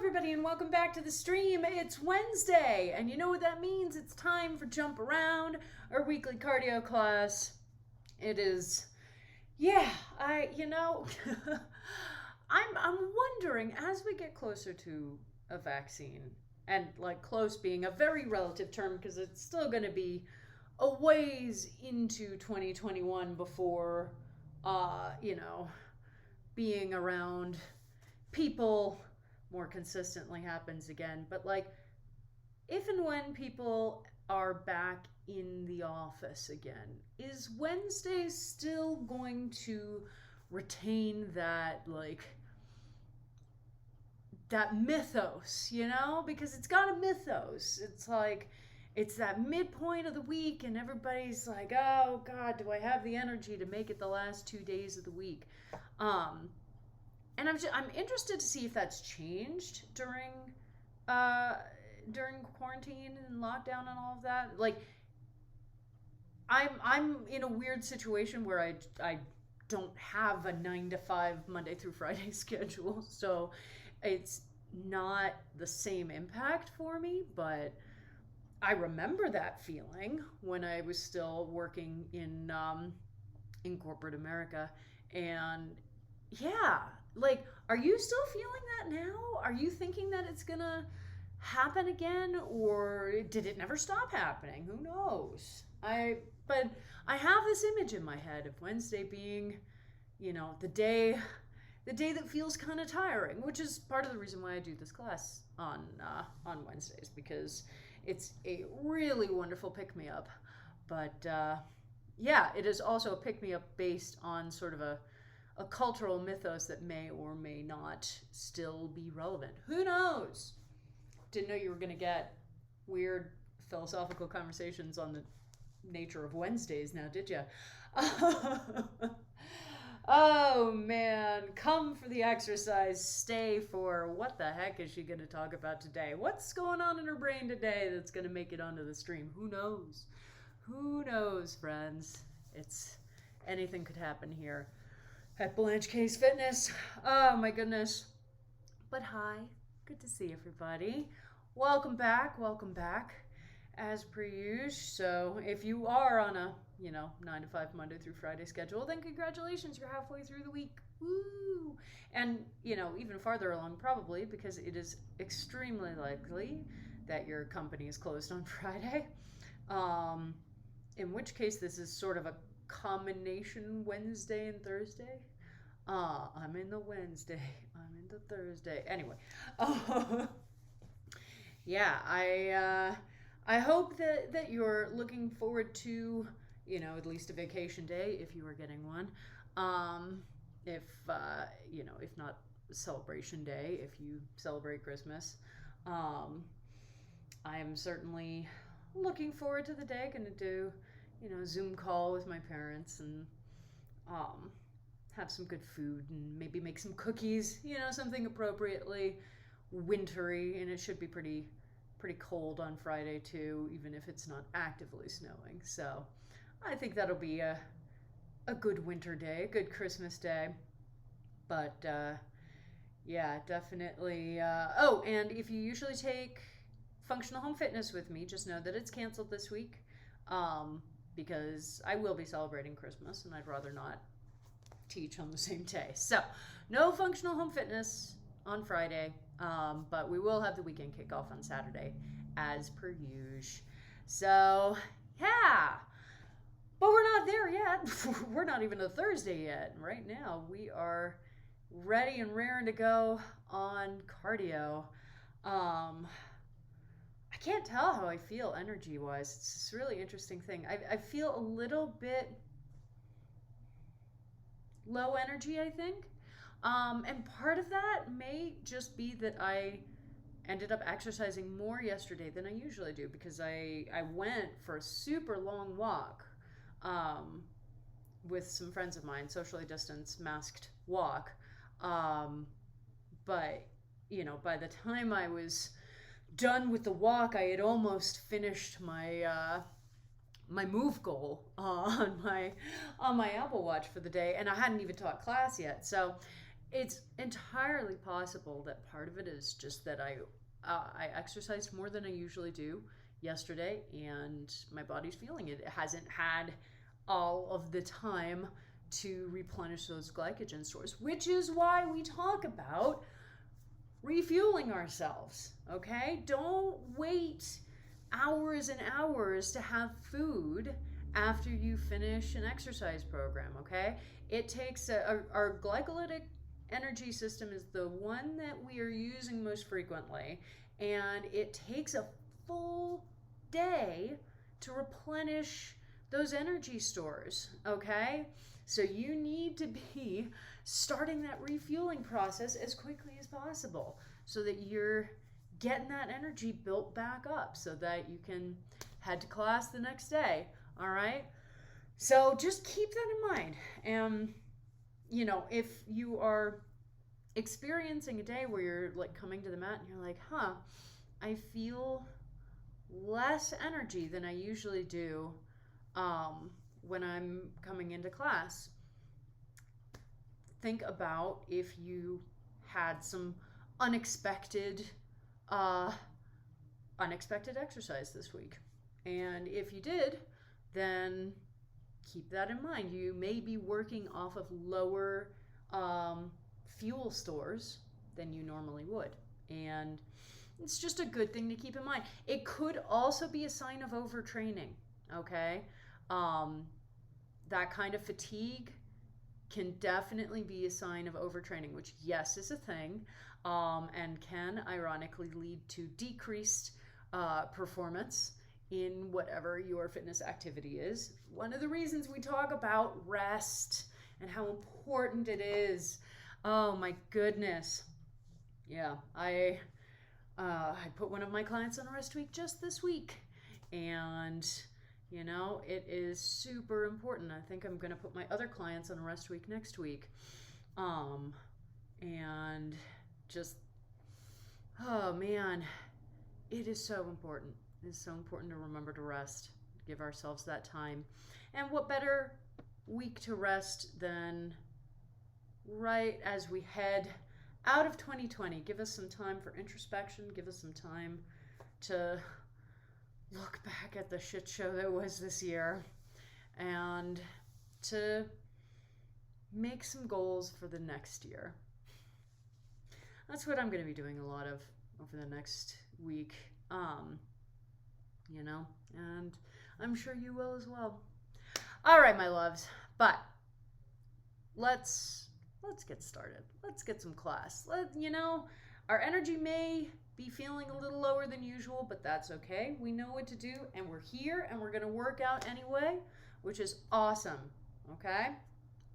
everybody, and welcome back to the stream. It's Wednesday, and you know what that means? It's time for Jump Around, our weekly cardio class. It is, yeah, I'm wondering as we get closer to a vaccine, and like close being a very relative term because it's still going to be a ways into 2021 before, being around people more consistently happens again. But like, if and when people are back in the office again, is Wednesday still going to retain that mythos, because it's got a mythos. It's like it's that midpoint of the week and everybody's like, oh god, do I have the energy to make it the last 2 days of the week? And I'm interested to see if that's changed during quarantine and lockdown and all of that. Like, I'm in a weird situation where I don't have a 9 to 5 Monday through Friday schedule, so it's not the same impact for me. But I remember that feeling when I was still working in corporate America, and yeah, like, are you still feeling that now? Are you thinking that it's gonna happen again, or did it never stop happening? Who knows? But I have this image in my head of Wednesday being, the day that feels kind of tiring, which is part of the reason why I do this class on Wednesdays, because it's a really wonderful pick-me-up. But yeah, it is also a pick-me-up based on sort of a cultural mythos that may or may not still be relevant. Who knows? Didn't know you were going to get weird philosophical conversations on the nature of Wednesdays now, did you? Oh man, come for the exercise, stay for what the heck is she going to talk about today? What's going on in her brain today that's going to make it onto the stream? Who knows? Who knows, friends? Anything could happen here at Blanche Case Fitness. Oh my goodness. But hi, good to see everybody. Welcome back, as per usual. So if you are on a 9 to 5 Monday through Friday schedule, then congratulations, you're halfway through the week. Woo! And even farther along probably, because it is extremely likely that your company is closed on Friday. In which case this is sort of a combination Wednesday and Thursday. I'm in the Wednesday, I'm in the Thursday. Anyway, yeah, I hope that you're looking forward to, at least a vacation day if you are getting one. If not celebration day, if you celebrate Christmas. I am certainly looking forward to the day. Gonna do, a Zoom call with my parents and have some good food and maybe make some cookies, something appropriately wintry. And it should be pretty cold on Friday too, even if it's not actively snowing. So I think that'll be a good winter day, a good Christmas day. But yeah, definitely. Oh, and if you usually take functional home fitness with me, just know that it's canceled this week, because I will be celebrating Christmas and I'd rather not teach on the same day. So no functional home fitness on Friday, but we will have the weekend kickoff on Saturday as per usual. So yeah, but we're not there yet. We're not even a Thursday yet. Right now we are ready and raring to go on cardio. I can't tell how I feel energy wise. It's this really interesting thing. I feel a little bit low energy, I think. And part of that may just be that I ended up exercising more yesterday than I usually do, because I went for a super long walk with some friends of mine, socially distanced, masked walk. But, by the time I was done with the walk, I had almost finished my my move goal on my Apple Watch for the day, and I hadn't even taught class yet. So It's entirely possible that part of it is just that I exercised more than I usually do yesterday, and my body's feeling it. It hasn't had all of the time to replenish those glycogen stores, which is why we talk about refueling ourselves. Okay, don't wait hours and hours to have food after you finish an exercise program. Okay, it takes our glycolytic energy system is the one that we are using most frequently, and it takes a full day to replenish those energy stores. Okay, so you need to be starting that refueling process as quickly as possible so that you're getting that energy built back up so that you can head to class the next day. All right, so just keep that in mind. And you know, if you are experiencing a day where you're like coming to the mat and you're like, I feel less energy than I usually do when I'm coming into class, think about if you had some unexpected exercise this week. And if you did, then keep that in mind. You may be working off of lower fuel stores than you normally would. And it's just a good thing to keep in mind. It could also be a sign of overtraining, okay? That kind of fatigue can definitely be a sign of overtraining, which, yes, is a thing, and can ironically lead to decreased performance in whatever your fitness activity is. One of the reasons we talk about rest and how important it is. Oh my goodness. Yeah, I put one of my clients on a rest week just this week, and you know, it is super important. I think I'm going to put my other clients on a rest week next week. And just, oh man, it is so important. It is so important to remember to rest, give ourselves that time. And what better week to rest than right as we head out of 2020? Give us some time for introspection, give us some time to look back at the shit show that was this year and to make some goals for the next year. That's what I'm going to be doing a lot of over the next week, you know, and I'm sure you will as well. All right, my loves, but let's get started. Let's get some class. You know, our energy may be feeling a little lower than usual, but that's okay. We know what to do, and we're here, and we're going to work out anyway, which is awesome, okay?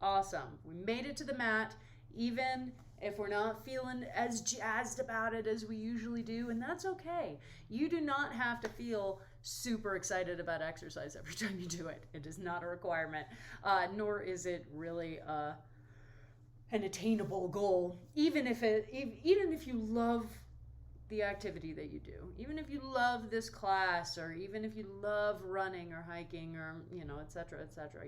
Awesome. We made it to the mat, even if we're not feeling as jazzed about it as we usually do, and that's okay. You do not have to feel super excited about exercise every time you do it. It is not a requirement, nor is it really an attainable goal, even if you love the activity that you do, even if you love this class, or even if you love running or hiking, or you know, etc., etc.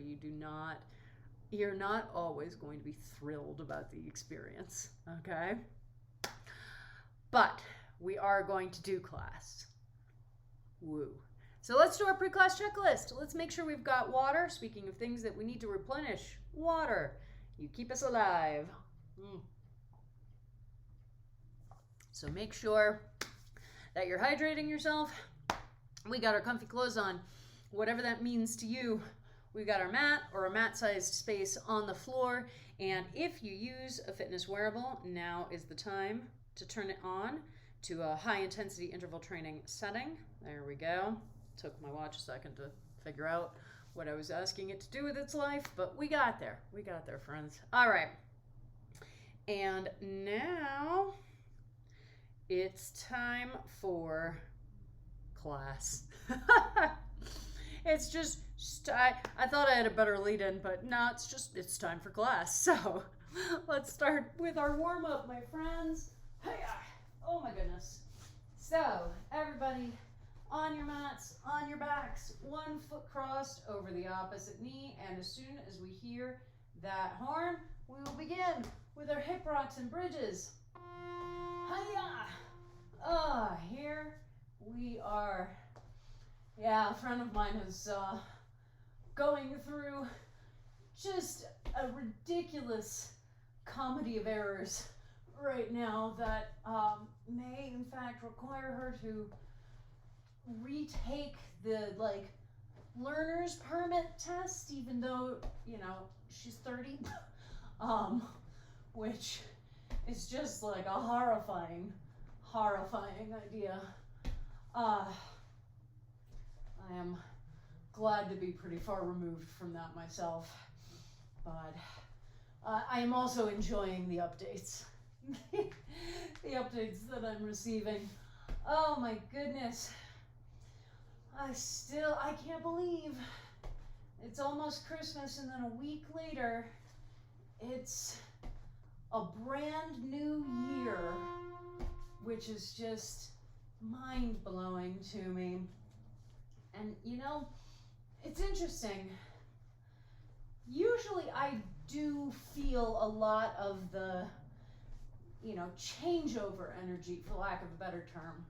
You're not always going to be thrilled about the experience, okay? But we are going to do class. Woo. So let's do our pre-class checklist. Let's make sure we've got water. Speaking of things that we need to replenish, water. You keep us alive. So make sure that you're hydrating yourself. We got our comfy clothes on, whatever that means to you. We've got our mat or a mat-sized space on the floor. And if you use a fitness wearable, now is the time to turn it on to a high-intensity interval training setting. There we go. Took my watch a second to figure out what I was asking it to do with its life, but we got there. We got there, friends. All right. And now it's time for class. It's just, I thought I had a better lead in, but no, it's time for class. So let's start with our warm up, my friends. Oh my goodness. So everybody on your mats, on your backs, 1 foot crossed over the opposite knee. And as soon as we hear that horn, we will begin with our hip rocks and bridges. Hiya! Here we are. Yeah, a friend of mine is going through just a ridiculous comedy of errors right now that may in fact require her to retake the learner's permit test, even though, you know, she's 30, which is just like a horrifying idea. I am glad to be pretty far removed from that myself, but I am also enjoying the updates. The updates that I'm receiving. Oh my goodness. I can't believe it's almost Christmas, and then a week later, it's a brand new year, which is just mind-blowing to me. And you know, it's interesting. Usually I do feel a lot of the, you know, changeover energy, for lack of a better term,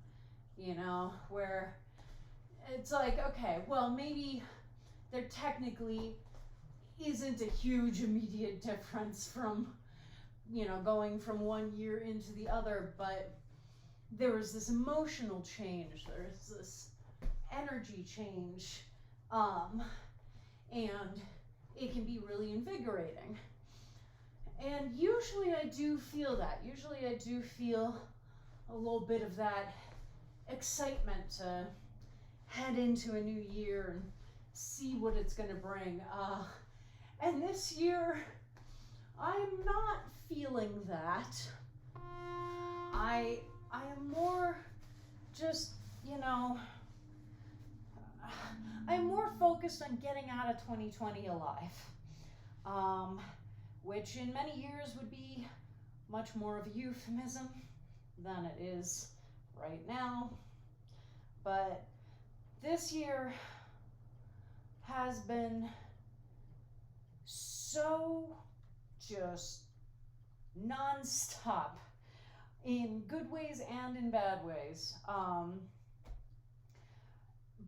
you know, where it's like, okay, well, maybe there technically isn't a huge immediate difference from, you know, going from one year into the other, but there was this emotional change, there's this energy change, and it can be really invigorating. And usually I do feel that. Usually I do feel a little bit of that excitement to head into a new year and see what it's going to bring. And this year, I'm not feeling that. I am more just, you know, I'm more focused on getting out of 2020 alive, which in many years would be much more of a euphemism than it is right now. But this year has been so just non-stop in good ways and in bad ways.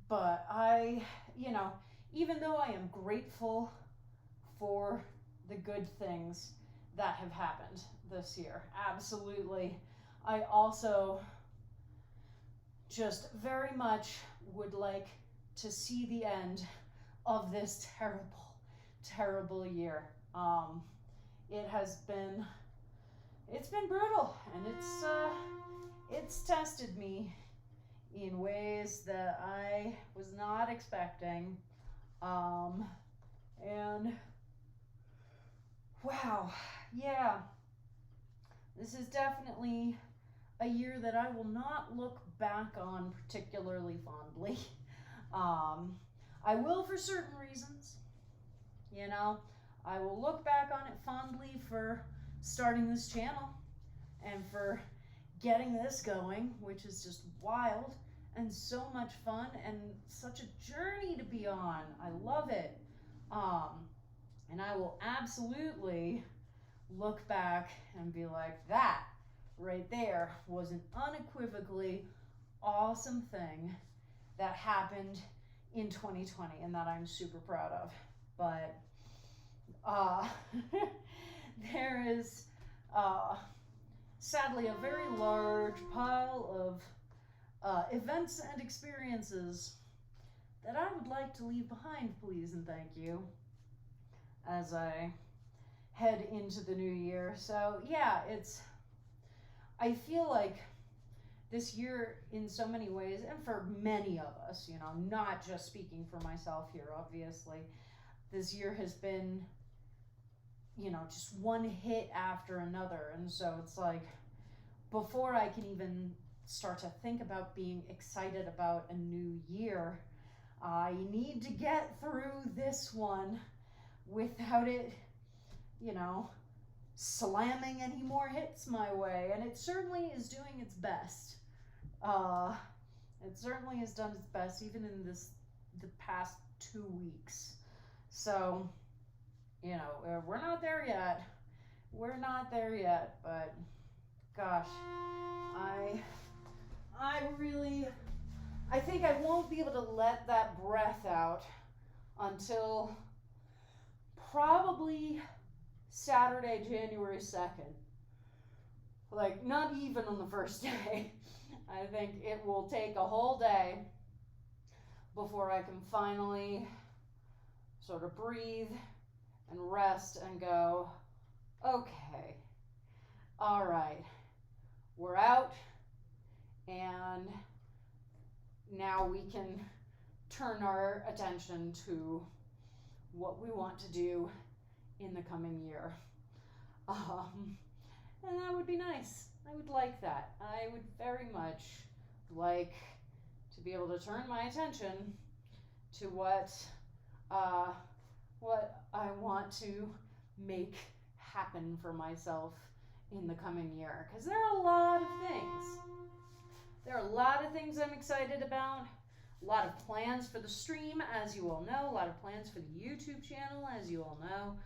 But I, you know, even though I am grateful for the good things that have happened this year, absolutely, I also just very much would like to see the end of this terrible year. It's been brutal, and it's tested me in ways that I was not expecting. And wow, yeah, this is definitely a year that I will not look back on particularly fondly. I will for certain reasons, you know. I will look back on it fondly for starting this channel and for getting this going, which is just wild and so much fun and such a journey to be on. I love it. And I will absolutely look back and be like, that right there was an unequivocally awesome thing that happened in 2020 and that I'm super proud of. But there is sadly a very large pile of events and experiences that I would like to leave behind, please and thank you, as I head into the new year. So yeah, I feel like this year in so many ways, and for many of us, you know, not just speaking for myself here, obviously, this year has been, you know, just one hit after another. And so it's like, before I can even start to think about being excited about a new year, I need to get through this one without it, you know, slamming any more hits my way. And it certainly is doing its best. It certainly has done its best, even in the past 2 weeks. So, you know, we're not there yet. we're not there yet, but gosh, I think I won't be able to let that breath out until probably Saturday, January 2nd. Like, not even on the first day. I think it will take a whole day before I can finally sort of breathe and rest and go, okay, all right, we're out, and now we can turn our attention to what we want to do in the coming year. And that would be nice. I would like that. I would very much like to be able to turn my attention to what I want to make happen for myself in the coming year. Because there are a lot of things. There are a lot of things I'm excited about. A lot of plans for the stream, as you all know. A lot of plans for the YouTube channel, as you all know.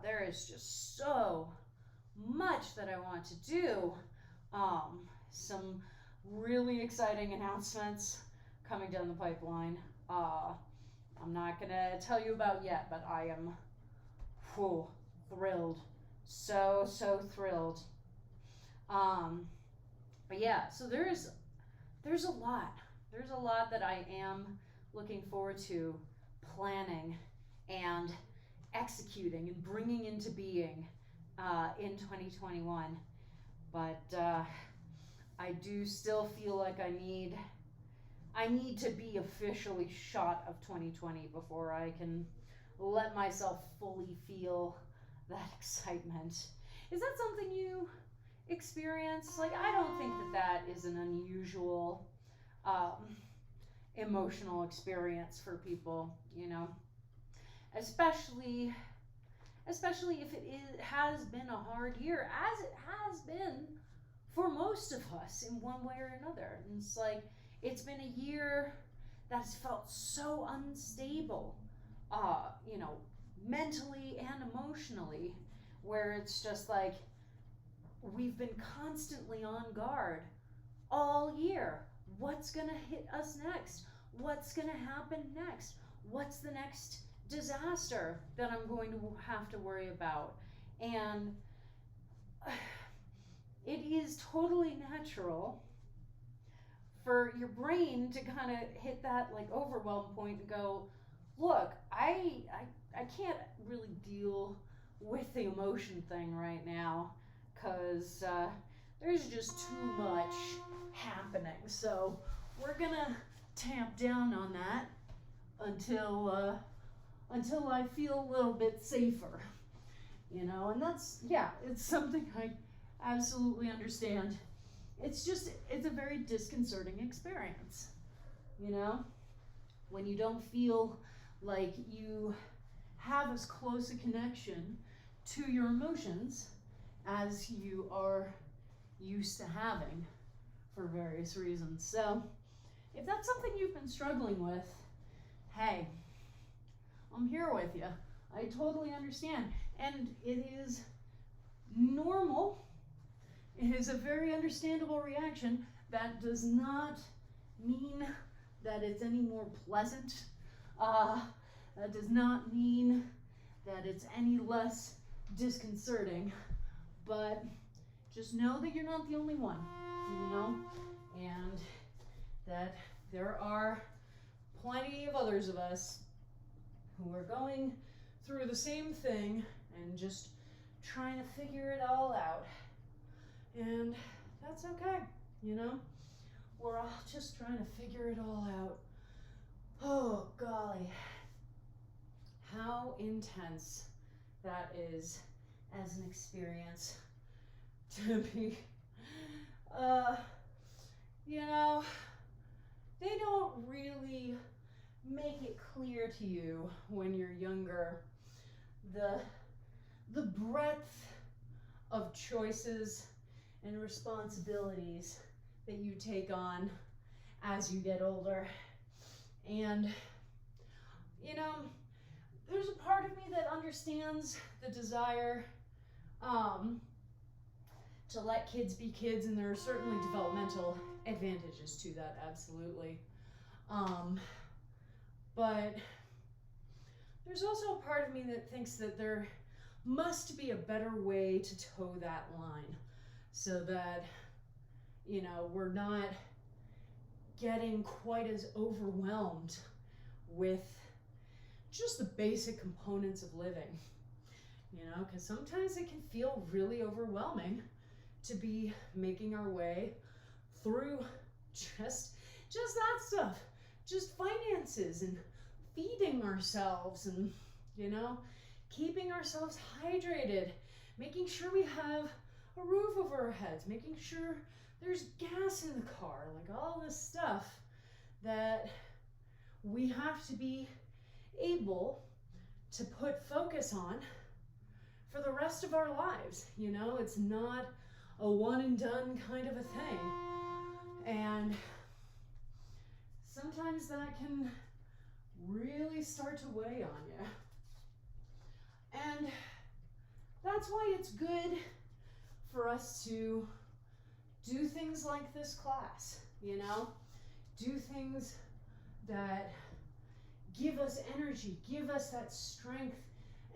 There is just so much that I want to do. Some really exciting announcements coming down the pipeline. I'm not gonna tell you about yet, but I am thrilled. So thrilled. But yeah, so there's a lot. There's a lot that I am looking forward to planning and executing and bringing into being in 2021. But I do still feel like I need to be officially shot of 2020 before I can let myself fully feel that excitement. Is that something you experience? Like, I don't think that is an unusual emotional experience for people, you know, especially if it has been a hard year, as it has been for most of us in one way or another. And it's like, it's been a year that has felt so unstable, you know, mentally and emotionally, where it's just like we've been constantly on guard all year. What's gonna hit us next? What's gonna happen next? What's the next disaster that I'm going to have to worry about? And it is totally natural for your brain to kind of hit that like overwhelm point and go, look, I can't really deal with the emotion thing right now, because there's just too much happening. So we're gonna tamp down on that until I feel a little bit safer, you know. And that's, yeah, it's something I absolutely understand. It's a very disconcerting experience, you know, when you don't feel like you have as close a connection to your emotions as you are used to having for various reasons. So if that's something you've been struggling with, hey, I'm here with you. I totally understand. And it is normal. It is a very understandable reaction. That does not mean that it's any more pleasant. That does not mean that it's any less disconcerting. But just know that you're not the only one, you know, and that there are plenty of others of us who are going through the same thing and just trying to figure it all out. And that's okay, you know? We're all just trying to figure it all out. Oh, golly. How intense that is as an experience to be, you know, they don't really make it clear to you when you're younger the breadth of choices and responsibilities that you take on as you get older. And, you know, there's a part of me that understands the desire to let kids be kids, and there are certainly developmental advantages to that, absolutely. But there's also a part of me that thinks that there must be a better way to toe that line so that, you know, we're not getting quite as overwhelmed with just the basic components of living, you know, because sometimes it can feel really overwhelming to be making our way through just that stuff, just finances and feeding ourselves and, you know, keeping ourselves hydrated, making sure we have a roof over our heads, making sure there's gas in the car, like all this stuff that we have to be able to put focus on for the rest of our lives. You know, it's not a one and done kind of a thing. And sometimes that can really start to weigh on you. And that's why it's good for us to do things like this class, you know? Do things that give us energy, give us that strength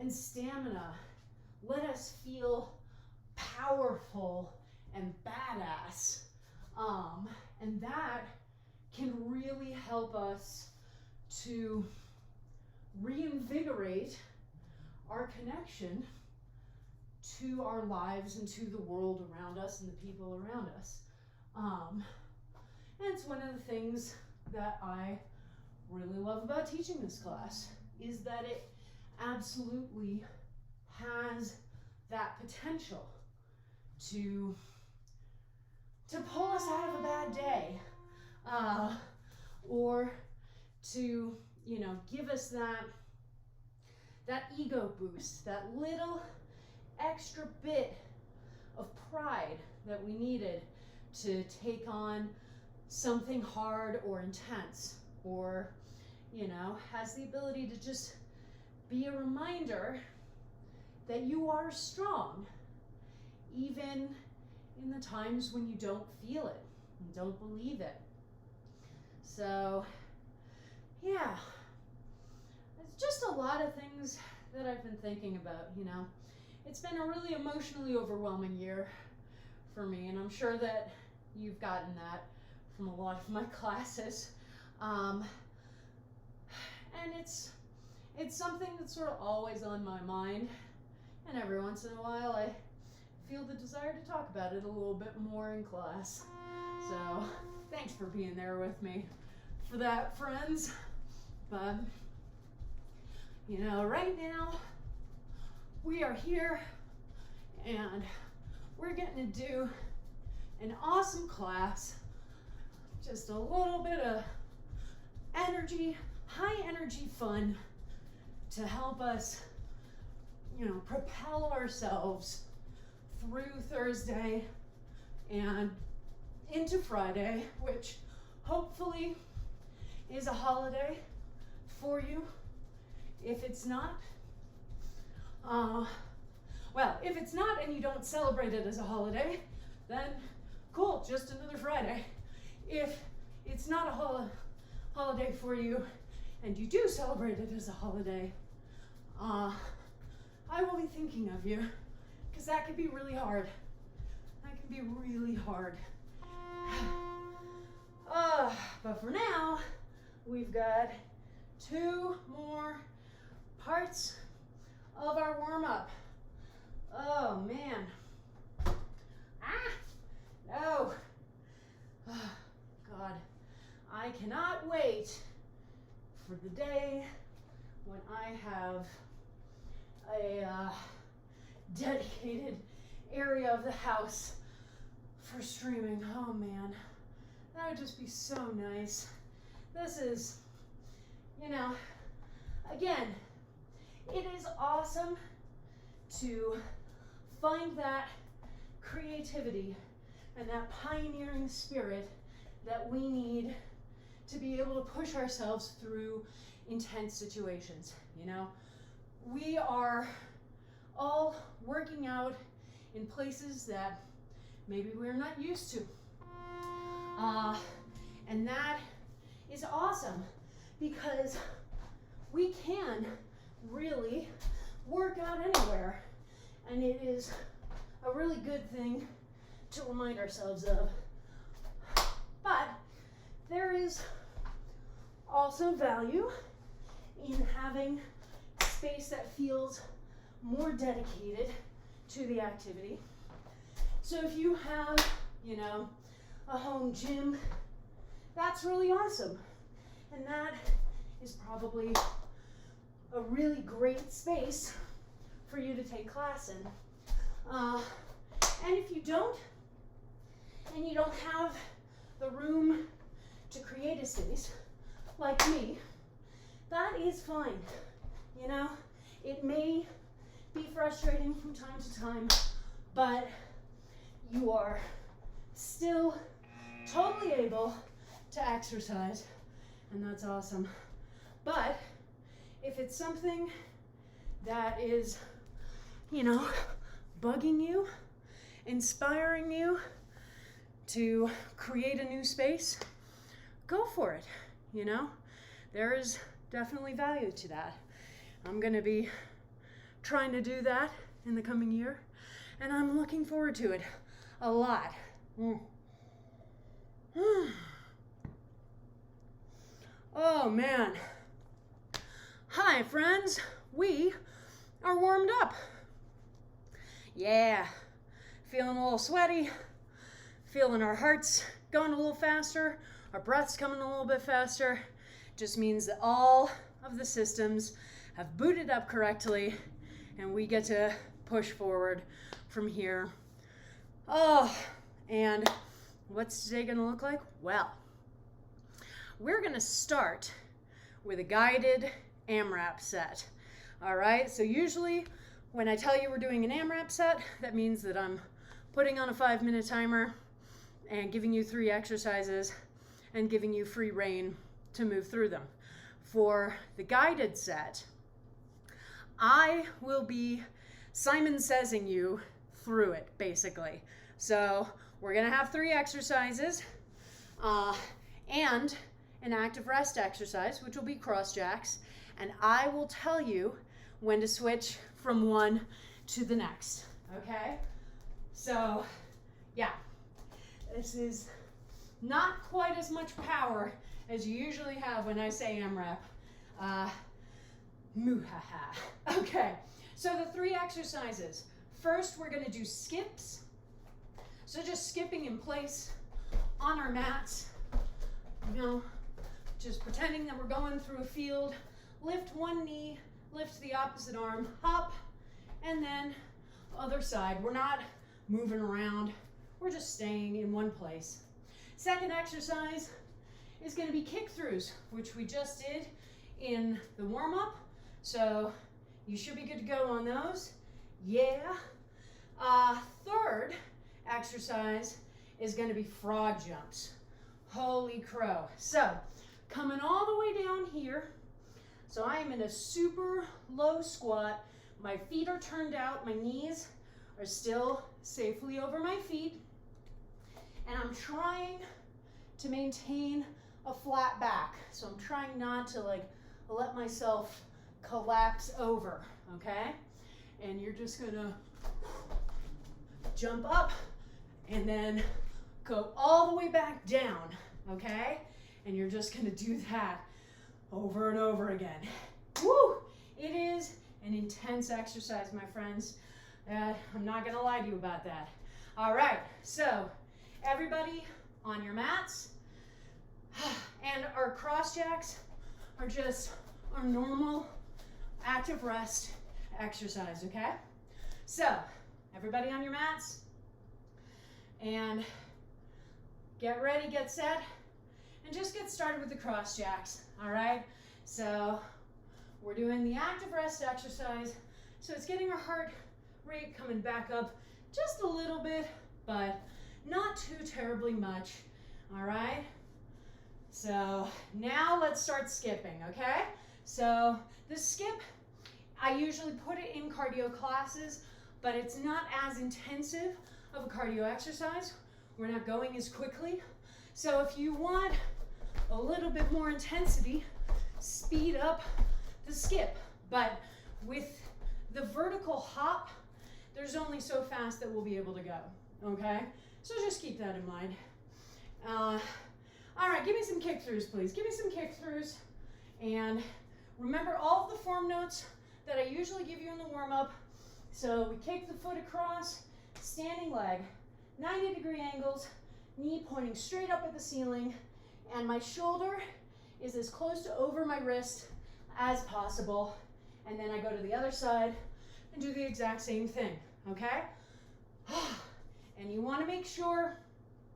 and stamina. Let us feel powerful and badass. And that can really help us to reinvigorate our connection to our lives and to the world around us and the people around us. And it's one of the things that I really love about teaching this class, is that it absolutely has that potential to pull us out of a bad day, or to, you know, give us that ego boost, that little extra bit of pride that we needed to take on something hard or intense, or, you know, has the ability to just be a reminder that you are strong, even in the times when you don't feel it and don't believe it. So, yeah, it's just a lot of things that I've been thinking about, you know. It's been a really emotionally overwhelming year for me, and I'm sure that you've gotten that from a lot of my classes. And it's something that's sort of always on my mind, and every once in a while I feel the desire to talk about it a little bit more in class. So thanks for being there with me for that, friends. But, you know, right now we are here and we're getting to do an awesome class. Just a little bit of energy, high energy fun to help us, you know, propel ourselves through Thursday and into Friday, which hopefully is a holiday for you. If it's not, well, if it's not and you don't celebrate it as a holiday, then cool, just another Friday. If it's not a holiday for you and you do celebrate it as a holiday, I will be thinking of you, because that can be really hard. That can be really hard. But for now, we've got 2 more parts of our warm-up. Oh man. No. Oh, God. I cannot wait for the day when I have a dedicated area of the house for streaming. Oh man, that would just be so nice. This is, you know, again, it is awesome to find that creativity and that pioneering spirit that we need to be able to push ourselves through intense situations. You know, we are all working out in places that maybe we're not used to. And that is awesome because we can really work out anywhere. And it is a really good thing to remind ourselves of. But there is also value in having space that feels more dedicated to the activity. So if you have, you know, a home gym, that's really awesome. And that is probably a really great space for you to take class in. And if you don't, and you don't have the room to create a space, like me, that is fine. You know, it may be frustrating from time to time, but you are still totally able to exercise, and that's awesome. But if it's something that is, you know, bugging you, inspiring you to create a new space, go for it. You know, there is definitely value to that. I'm going to be trying to do that in the coming year, and I'm looking forward to it a lot. Oh man. Hi friends, we are warmed up. Yeah, feeling a little sweaty, feeling our hearts going a little faster, our breath's coming a little bit faster. Just means that all of the systems have booted up correctly and we get to push forward from here. Oh, and what's today gonna look like? Well, we're gonna start with a guided AMRAP set. All right, so usually when I tell you we're doing an AMRAP set, that means that I'm putting on a 5-minute timer and giving you 3 exercises and giving you free rein to move through them. For the guided set, I will be Simon Says-ing you through it, basically. So we're gonna have 3 exercises and an active rest exercise, which will be cross jacks, and I will tell you when to switch from one to the next, okay? So, yeah, this is not quite as much power as you usually have when I say AMRAP. Muhaha. Okay, so the 3 exercises. First, we're gonna do skips. So just skipping in place on our mats, you know, just pretending that we're going through a field. Lift one knee, lift the opposite arm, hop, and then other side. We're not moving around, we're just staying in one place. Second exercise is going to be kick-throughs, which we just did in the warm-up. So you should be good to go on those. Yeah. Third exercise is going to be frog jumps. Holy crow. So coming all the way down here. So I am in a super low squat. My feet are turned out. My knees are still safely over my feet. And I'm trying to maintain a flat back. So I'm trying not to let myself collapse over, okay? And you're just gonna jump up and then go all the way back down, okay? And you're just gonna do that over and over again. Woo! It is an intense exercise, my friends. I'm not gonna lie to you about that. All right, so everybody on your mats. And our cross jacks are just our normal active rest exercise, okay? So everybody on your mats and get ready, get set, and just get started with the cross jacks, all right? So we're doing the active rest exercise. So it's getting our heart rate coming back up just a little bit, but not too terribly much, all right? So now let's start skipping, okay? So the skip, I usually put it in cardio classes, but it's not as intensive of a cardio exercise. We're not going as quickly. So if you want a little bit more intensity, speed up the skip. But with the vertical hop, there's only so fast that we'll be able to go, okay? So just keep that in mind. All right, give me some kick throughs, please. Give me some kick throughs. And remember all of the form notes that I usually give you in the warm-up. So we kick the foot across, standing leg, 90-degree angles, knee pointing straight up at the ceiling, and my shoulder is as close to over my wrist as possible. And then I go to the other side and do the exact same thing, okay? And you want to make sure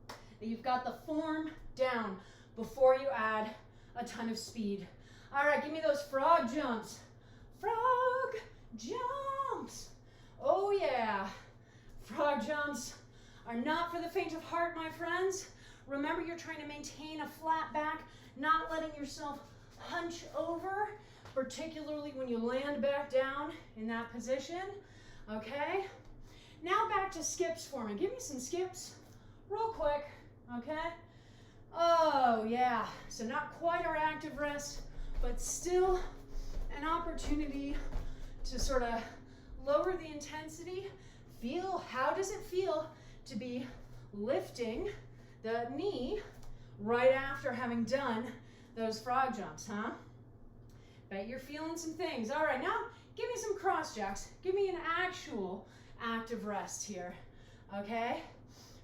that you've got the form down before you add a ton of speed. All right, give me those frog jumps. Frog jumps. Oh yeah. Frog jumps are not for the faint of heart, my friends. Remember, you're trying to maintain a flat back, not letting yourself hunch over, particularly when you land back down in that position, okay? Now back to skips for me. Give me some skips real quick, okay? Oh, yeah. So not quite our active rest, but still an opportunity to sort of lower the intensity. Feel, how does it feel to be lifting the knee right after having done those frog jumps, huh? Bet you're feeling some things. All right, now give me some cross jacks. Give me an actual active rest here, okay?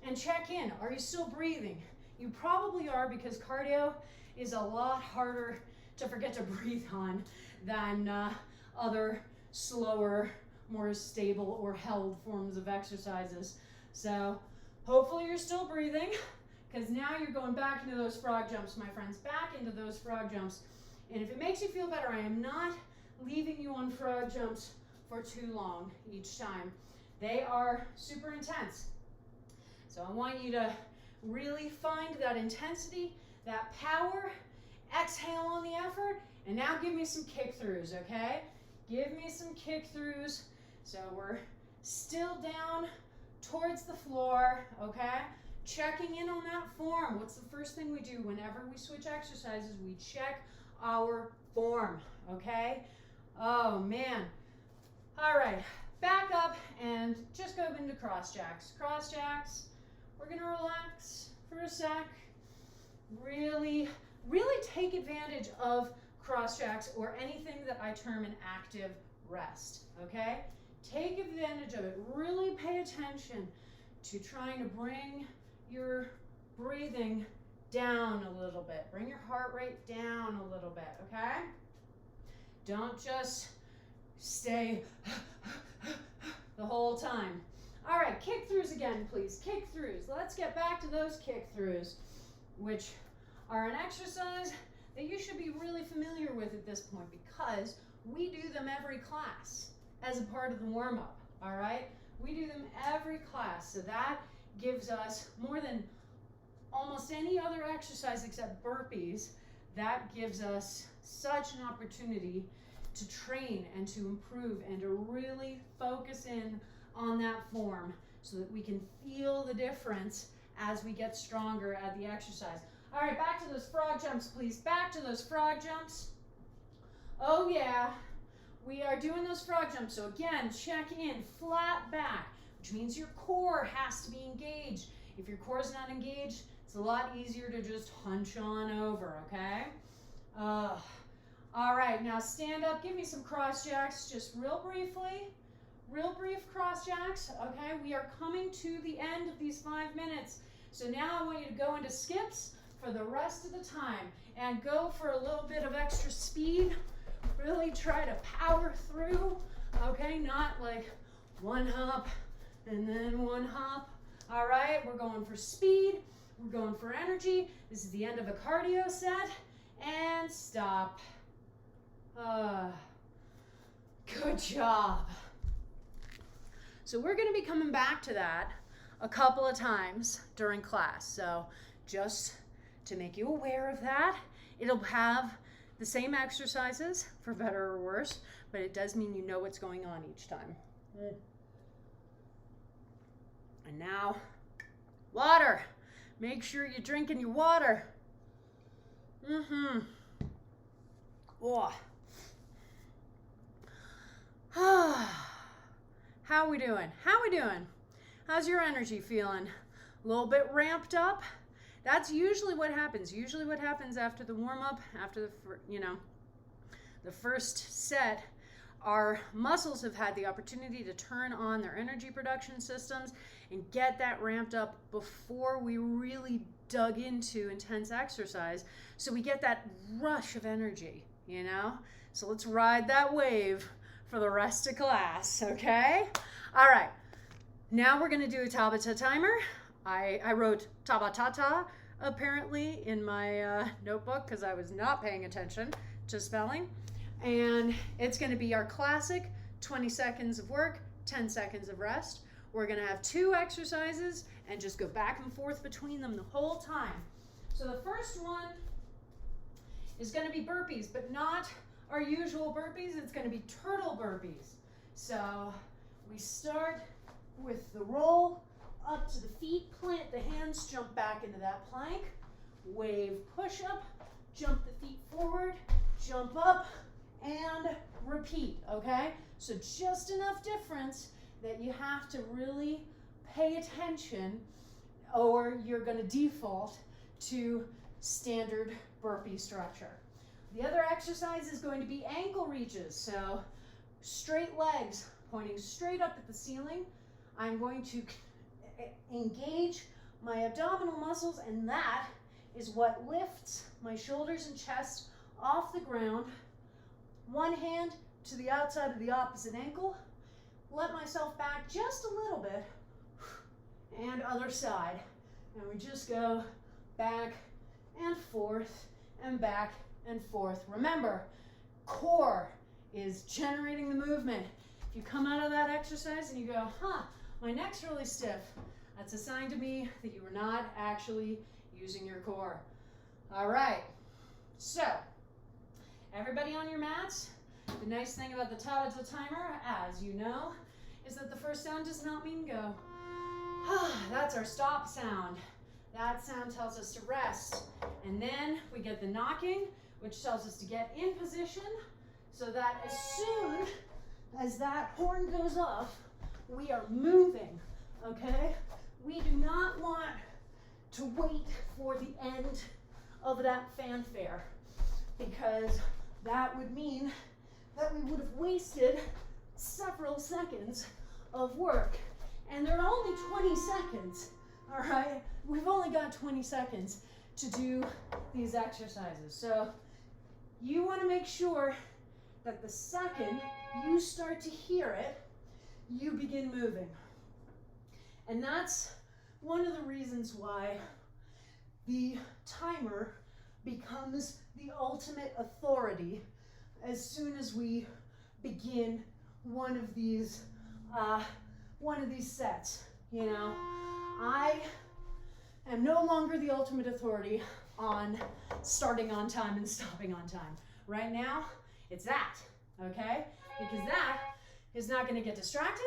And check in. Are you still breathing? You probably are, because cardio is a lot harder to forget to breathe on than other slower, more stable or held forms of exercises. So hopefully you're still breathing, because now you're going back into those frog jumps, my friends, back into those frog jumps. And if it makes you feel better, I am not leaving you on frog jumps for too long each time. They are super intense. So I want you to really find that intensity, that power, exhale on the effort, and now give me some kick throughs, okay? Give me some kick throughs. So we're still down towards the floor, okay? Checking in on that form. What's the first thing we do whenever we switch exercises? We check our form, okay? Oh man. All right, back up and just go into cross jacks. Cross jacks. We're gonna relax for a sec. Really take advantage of cross jacks or anything that I term an active rest, okay? Take advantage of it. Really pay attention to trying to bring your breathing down a little bit. Bring your heart rate down a little bit, okay? Don't just stay the whole time. All right, kick throughs again, please. Kick throughs. Let's get back to those kick throughs, which are an exercise that you should be really familiar with at this point, because we do them every class as a part of the warm-up, all right? We do them every class, so that gives us more than almost any other exercise except burpees. That gives us such an opportunity to train and to improve and to really focus in on that form so that we can feel the difference as we get stronger at the exercise. All right, back to those frog jumps, please. Back to those frog jumps. Oh yeah, we are doing those frog jumps. So again, check in, flat back, which means your core has to be engaged. If your core is not engaged, it's a lot easier to just hunch on over, okay? All right, now stand up, give me some cross jacks, just real briefly. Real brief cross jacks, okay? We are coming to the end of these 5 minutes. So now I want you to go into skips for the rest of the time and go for a little bit of extra speed. Really try to power through, okay? Not like one hop and then one hop. All right, we're going for speed. We're going for energy. This is the end of a cardio set. And stop. Good job. So we're going to be coming back to that a couple of times during class. So just to make you aware of that, it'll have the same exercises for better or worse, but it does mean you know what's going on each time. And now, water. Make sure you're drinking your water. Oh. How we doing? How we doing? How's your energy feeling? A little bit ramped up? That's usually what happens. Usually what happens after the warm-up, after the first set, our muscles have had the opportunity to turn on their energy production systems and get that ramped up before we really dug into intense exercise. So we get that rush of energy, you know? So let's ride that wave for the rest of class, okay? All right, now we're gonna do a Tabata timer. I wrote Tabatata apparently in my notebook because I was not paying attention to spelling. And it's gonna be our classic 20 seconds of work, 10 seconds of rest. We're gonna have 2 exercises and just go back and forth between them the whole time. So the first one is gonna be burpees, but not our usual burpees. It's gonna be turtle burpees. So we start with the roll up to the feet, plant the hands, jump back into that plank, wave, push up, jump the feet forward, jump up, and repeat, okay? So just enough difference that you have to really pay attention or you're gonna default to standard burpee structure. The other exercise is going to be ankle reaches. So straight legs pointing straight up at the ceiling. I'm going to engage my abdominal muscles, and that is what lifts my shoulders and chest off the ground. One hand to the outside of the opposite ankle. Let myself back just a little bit. And other side. And we just go back and forth and back and forth. Remember, core is generating the movement. If you come out of that exercise and you go, my neck's really stiff, that's a sign to me that you are not actually using your core. All right, so everybody on your mats. The nice thing about the Tabata timer, as you know, is that the first sound does not mean go. That's our stop sound. That sound tells us to rest. And then we get the knocking, which tells us to get in position so that as soon as that horn goes off, we are moving, okay? We do not want to wait for the end of that fanfare because that would mean that we would have wasted several seconds of work. And there are only 20 seconds, all right? We've only got 20 seconds to do these exercises. So you want to make sure that the second you start to hear it, you begin moving. And that's one of the reasons why the timer becomes the ultimate authority as soon as we begin one of these sets. You know, I am no longer the ultimate authority on starting on time and stopping on time. Right now, it's that, okay? Because that is not going to get distracted.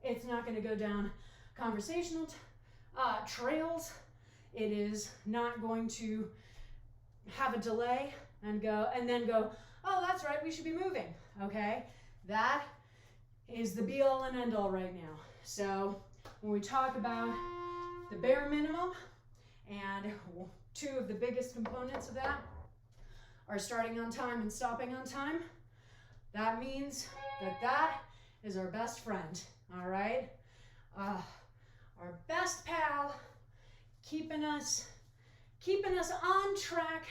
It's not going to go down conversational trails. It is not going to have a delay and then go, oh, that's right, we should be moving, okay? That is the be all and end all right now. So when we talk about the bare minimum, and 2 of the biggest components of that are starting on time and stopping on time, that means that is our best friend, all right? Our best pal, keeping us on track,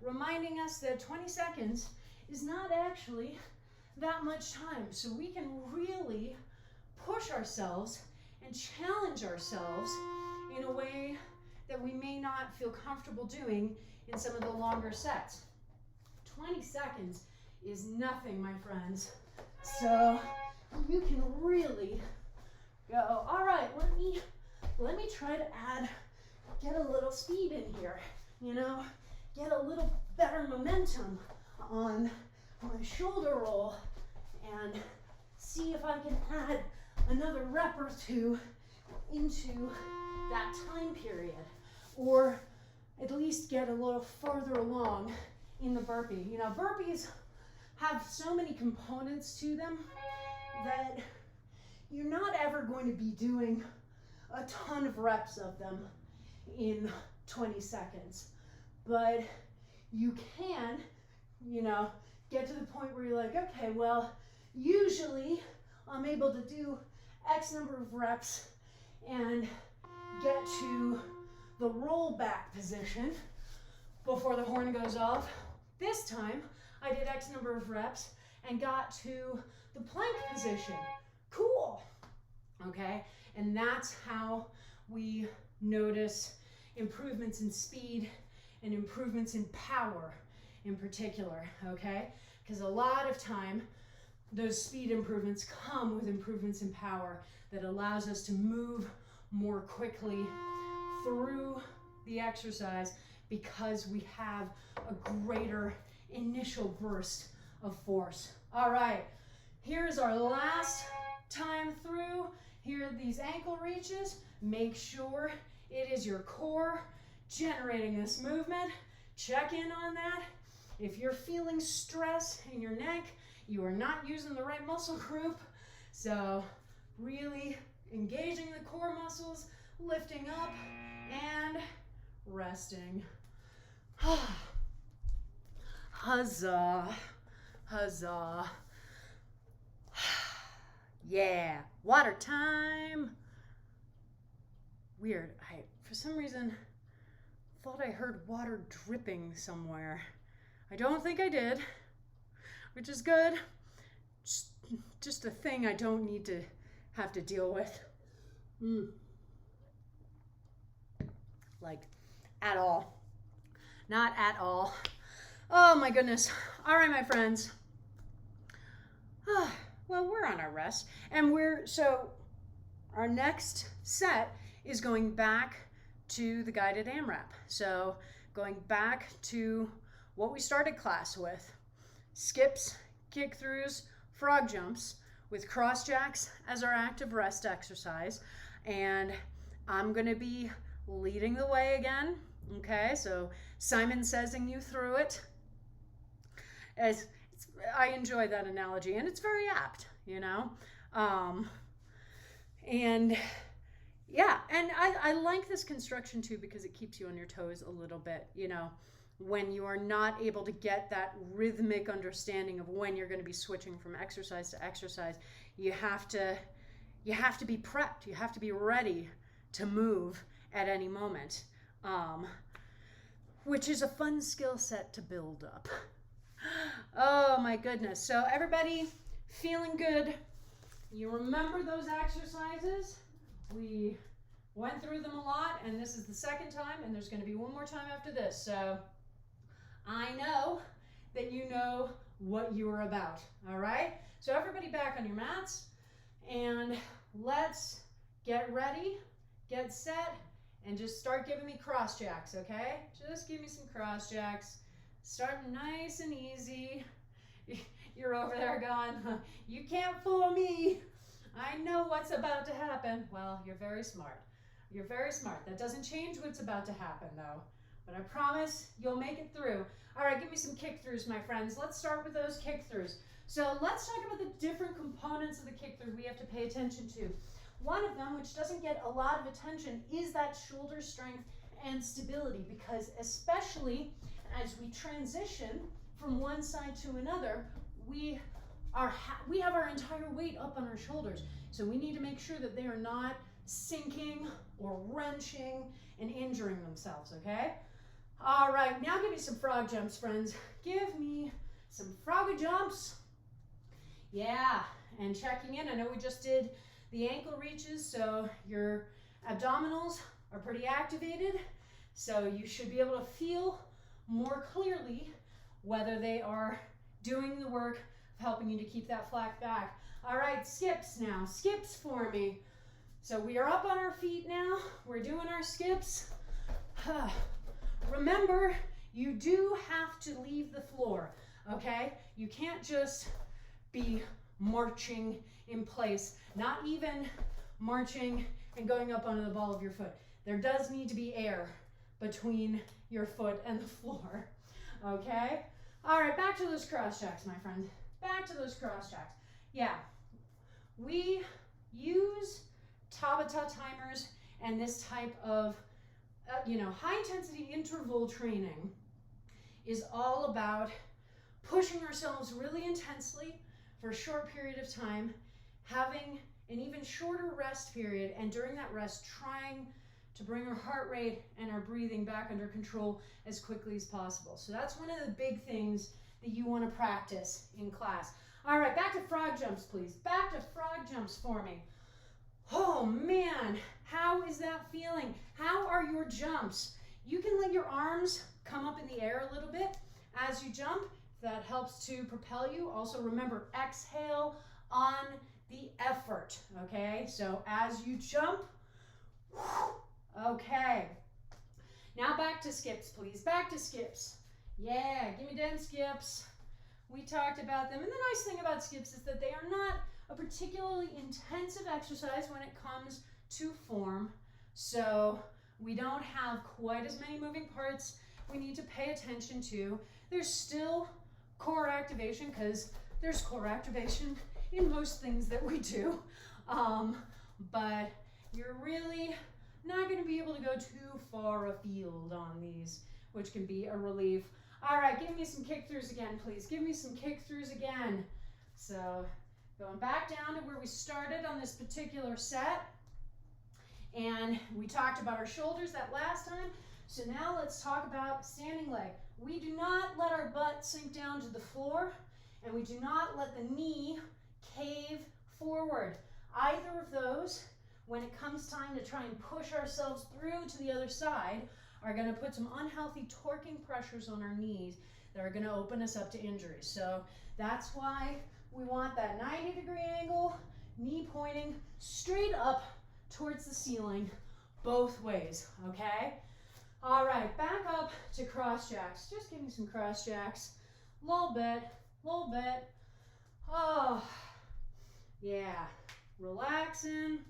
reminding us that 20 seconds is not actually that much time. So we can really push ourselves and challenge ourselves in a way that we may not feel comfortable doing in some of the longer sets. 20 seconds is nothing, my friends. So you can really go, all right, let me try to get a little speed in here, you know, get a little better momentum on my shoulder roll and see if I can add another rep or 2 into that time period, or at least get a little further along in the burpee. You know, burpees have so many components to them that you're not ever going to be doing a ton of reps of them in 20 seconds. But you can, you know, get to the point where you're like, okay, well, usually I'm able to do X number of reps and get to the roll back position before the horn goes off. This time I did X number of reps and got to the plank position. Cool. Okay, and that's how we notice improvements in speed and improvements in power in particular, okay? Because a lot of time those speed improvements come with improvements in power that allows us to move more quickly through the exercise because we have a greater initial burst of force. All right, here's our last time through. Here are these ankle reaches. Make sure it is your core generating this movement. Check in on that. If you're feeling stress in your neck, you are not using the right muscle group. So really engaging the core muscles, lifting up and resting. Huzzah, huzzah. Yeah, water time. Weird, for some reason thought I heard water dripping somewhere. I don't think I did, which is good. Just a thing I don't need to have to deal with. Like, at all. Not at all. Oh my goodness. All right, my friends. Well, we're on our rest. And so our next set is going back to the guided AMRAP. So going back to what we started class with. Skips, kick throughs, frog jumps with cross jacks as our active rest exercise. And I'm going to be leading the way again. Okay, so Simon saysing you through it. I enjoy that analogy, and it's very apt, you know. And yeah, and I like this construction too because it keeps you on your toes a little bit, you know. When you are not able to get that rhythmic understanding of when you're going to be switching from exercise to exercise, you have to be prepped. You have to be ready to move at any moment, which is a fun skill set to build up. Oh my goodness. So everybody feeling good? You remember those exercises? We went through them a lot, and this is the second time, and there's going to be one more time after this. So I know that you know what you are about. All right? So everybody back on your mats, and let's get ready, get set, and just start giving me cross jacks, okay? Just give me some cross jacks. Start nice and easy. You're over there going, you can't fool me. I know what's about to happen. Well, you're very smart. You're very smart. That doesn't change what's about to happen, though. But I promise you'll make it through. All right, give me some kick throughs, my friends. Let's start with those kick throughs. So let's talk about the different components of the kick through we have to pay attention to. One of them, which doesn't get a lot of attention, is that shoulder strength and stability, because especially as we transition from one side to another, we have our entire weight up on our shoulders. So we need to make sure that they are not sinking or wrenching and injuring themselves, okay? All right, now give me some frog jumps, friends. Give me some frog jumps. Yeah, and checking in. I know we just did the ankle reaches, so your abdominals are pretty activated. So you should be able to feel more clearly whether they are doing the work of helping you to keep that flat back. All right, skips now. Skips for me. So we are up on our feet now. We're doing our skips. Remember, you do have to leave the floor, okay? You can't just be marching in place, not even marching and going up onto the ball of your foot. There does need to be air between your foot and the floor. Okay? All right, back to those cross jacks, my friend. Back to those cross jacks. Yeah, we use Tabata timers and this type of, high intensity interval training is all about pushing ourselves really intensely for a short period of time, having an even shorter rest period, and during that rest, trying to bring our heart rate and our breathing back under control as quickly as possible. So that's one of the big things that you want to practice in class. All right, back to frog jumps, please. Back to frog jumps for me. Oh man, how is that feeling? How are your jumps? You can let your arms come up in the air a little bit as you jump. That helps to propel you. Also remember, exhale on the effort, okay? So as you jump, okay. Now back to skips, please. Back to skips. Yeah, give me them skips. We talked about them. And the nice thing about skips is that they are not a particularly intensive exercise when it comes to form. So we don't have quite as many moving parts we need to pay attention to. There's still core activation, because there's core activation in most things that we do. But you're really not going to be able to go too far afield on these, which can be a relief. All right, give me some kick throughs again, please. Give me some kick throughs again. So going back down to where we started on this particular set. And we talked about our shoulders that last time. So now let's talk about standing leg. We do not let our butt sink down to the floor, and we do not let the knee cave forward. Either of those, when it comes time to try and push ourselves through to the other side, are going to put some unhealthy torquing pressures on our knees that are going to open us up to injuries. So that's why we want that 90-degree angle, knee pointing straight up towards the ceiling both ways, okay? All right, back up to cross jacks. Just give me some cross jacks. Little bit. Oh, yeah. Relaxing,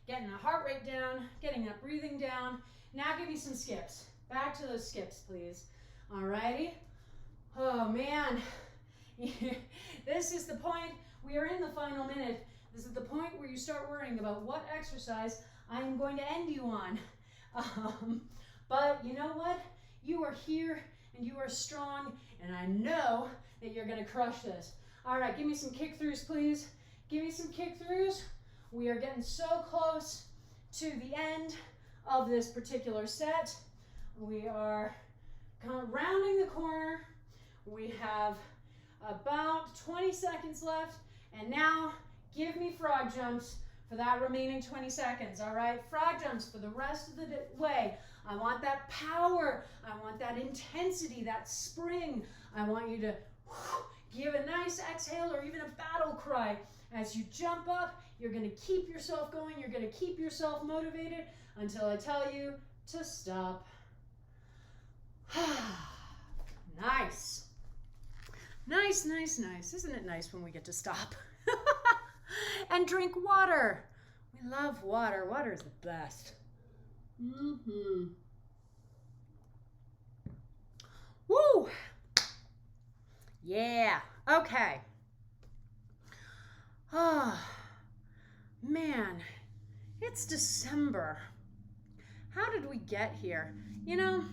getting the heart rate down, getting that breathing down. Now give me some skips. Back to those skips, please. All righty. Oh, man. This is the point. We are in the final minute. This is the point where you start worrying about what exercise I am going to end you on. But you know what? You are here and you are strong, and I know that you're going to crush this. All right, give me some kick throughs, please. Give me some kick throughs. We are getting so close to the end of this particular set. We are kind of rounding the corner. We have about 20 seconds left, and now give me frog jumps for that remaining 20 seconds, all right? Frog jumps for the rest of the way. I want that power. I want that intensity, that spring. I want you to give a nice exhale or even a battle cry. As you jump up, you're going to keep yourself going. You're going to keep yourself motivated until I tell you to stop. Nice. Nice. Isn't it nice when we get to stop? And drink water. We love water. Water is the best. Woo! Yeah. Okay. Oh, man. It's December. How did we get here? You know,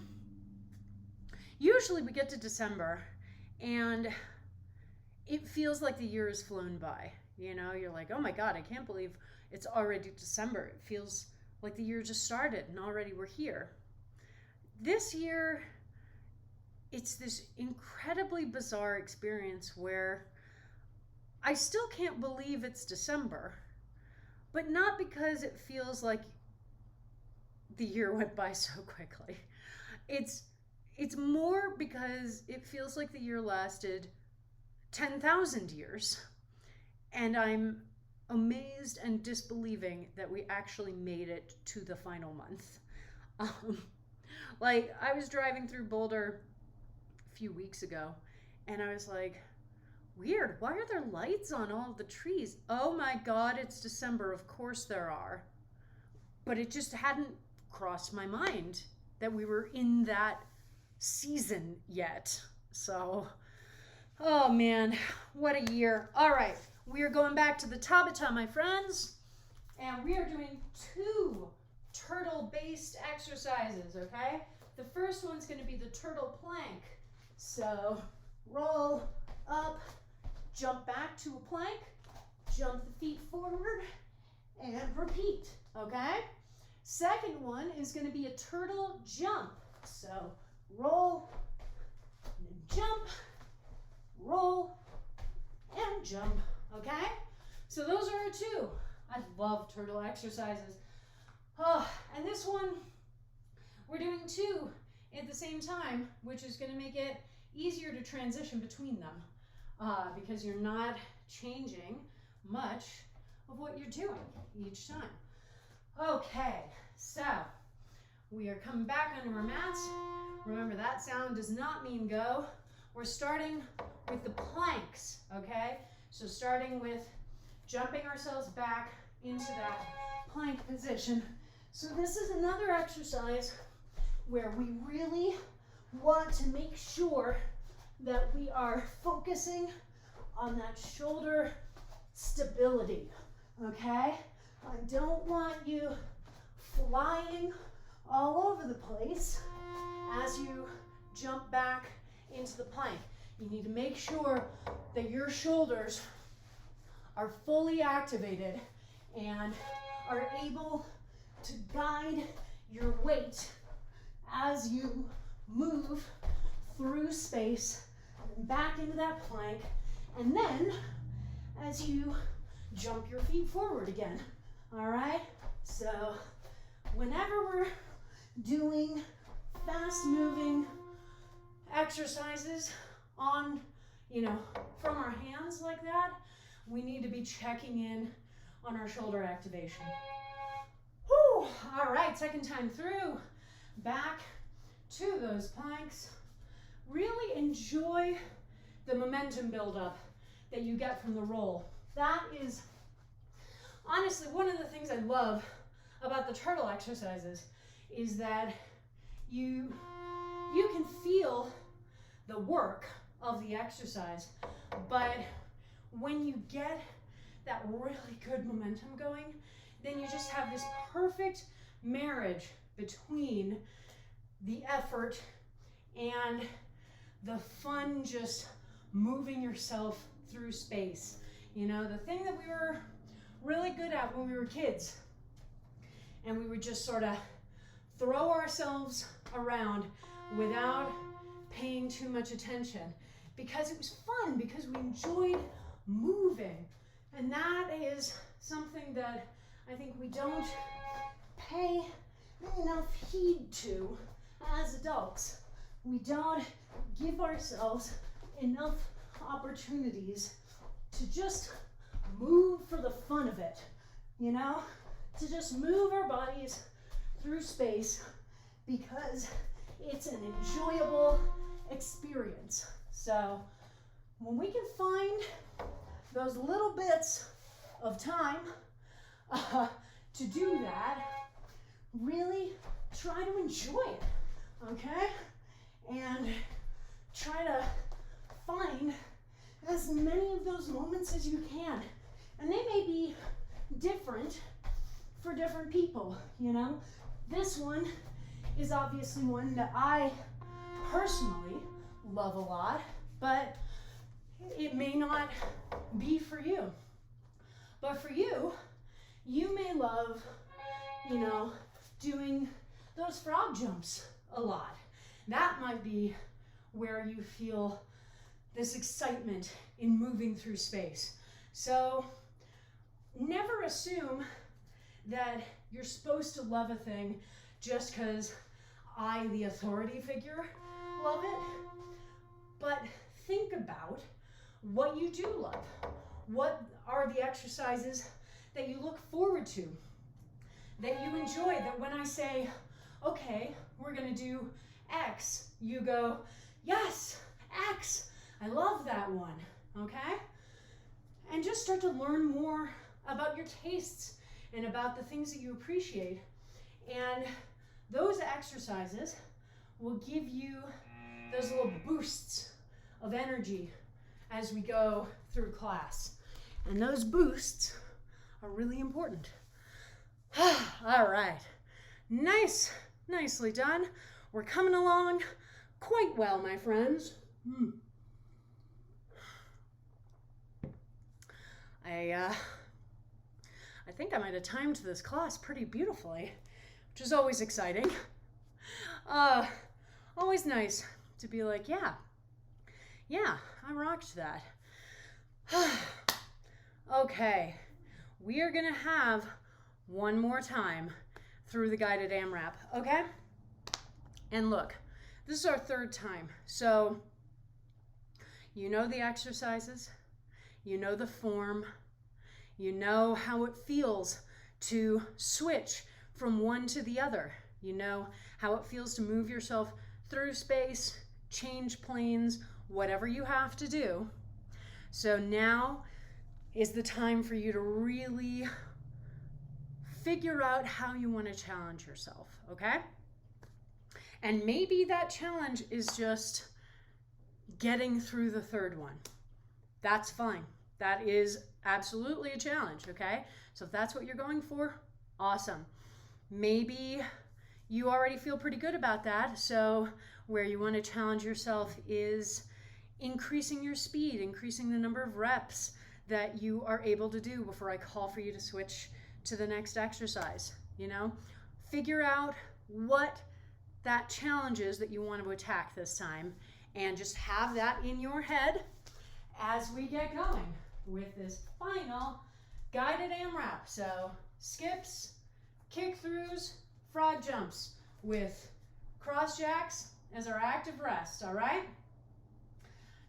usually we get to December and it feels like the year has flown by. You know, you're like, oh my God, I can't believe it's already December. It feels like the year just started and already we're here. This year, it's this incredibly bizarre experience where I still can't believe it's December, but not because it feels like the year went by so quickly. It's more because it feels like the year lasted 10,000 years. And I'm amazed and disbelieving that we actually made it to the final month. Like, I was driving through Boulder a few weeks ago, and I was like, weird, why are there lights on all of the trees? Oh my God, it's December, of course there are. but it just hadn't crossed my mind that we were in that season yet. So, oh man, what a year. All right, we are going back to the Tabata, my friends, and we are doing 2 turtle-based exercises, okay? The first one's going to be the turtle plank. So, roll up, jump back to a plank, jump the feet forward, and repeat, okay? Second one is going to be a turtle jump. So, roll, and jump, roll, and jump, okay? So those are our 2. I love turtle exercises. Oh, and this one, we're doing 2 at the same time, which is going to make it easier to transition between them because you're not changing much of what you're doing each time. Okay, so we are coming back onto our mats. Remember, that sound does not mean go. We're starting with the planks, okay? So starting with jumping ourselves back into that plank position. So this is another exercise where we really want to make sure that we are focusing on that shoulder stability, okay? I don't want you flying all over the place as you jump back into the plank. You need to make sure that your shoulders are fully activated and are able to guide your weight as you move through space and back into that plank, and then as you jump your feet forward again. All right? So whenever we're doing fast moving exercises on, from our hands like that, we need to be checking in on our shoulder activation. Whew. All right, second time through, back to those planks. Really enjoy the momentum buildup that you get from the roll. That is honestly one of the things I love about the turtle exercises is that you can feel the work of the exercise, but when you get that really good momentum going, then you just have this perfect marriage between the effort and the fun just moving yourself through space. The thing that we were really good at when we were kids, and we would just sort of throw ourselves around without paying too much attention because it was fun, because we enjoyed moving. And that is something that I think we don't pay enough heed to as adults. We don't give ourselves enough opportunities to just move for the fun of it, to just move our bodies through space because it's an enjoyable experience. So when we can find those little bits of time to do that, really try to enjoy it, okay? And try to find as many of those moments as you can. And they may be different for different people, This one is obviously one that I personally love a lot, but it may not be for you. But for you, you may love, doing those frog jumps a lot. That might be where you feel this excitement in moving through space. So never assume that you're supposed to love a thing just because I, the authority figure, love it. But think about what you do love. What are the exercises that you look forward to, that you enjoy, that when I say, okay, we're going to do X, you go, yes, X, I love that one, okay? And just start to learn more about your tastes and about the things that you appreciate And those exercises will give you those little boosts of energy as we go through class. And those boosts are really important. All right. Nicely done. We're coming along quite well, my friends. I think I might have timed this class pretty beautifully, which is always exciting. Always nice to be like, yeah, I rocked that. Okay, we are gonna have one more time through the guided AMRAP, okay? And look, this is our third time, so you know the exercises, you know the form, you know how it feels to switch from one to the other. You know how it feels to move yourself through space, change planes, whatever you have to do. So now is the time for you to really figure out how you want to challenge yourself, okay? And maybe that challenge is just getting through the third one. That's fine. That is absolutely a challenge, okay? So if that's what you're going for, awesome. Maybe you already feel pretty good about that, so where you want to challenge yourself is increasing your speed, increasing the number of reps that you are able to do before I call for you to switch to the next exercise, you know? Figure out what that challenge is that you want to attack this time, and just have that in your head as we get going with this final guided AMRAP. So skips, kick-throughs, frog jumps with cross jacks as our active rest, all right?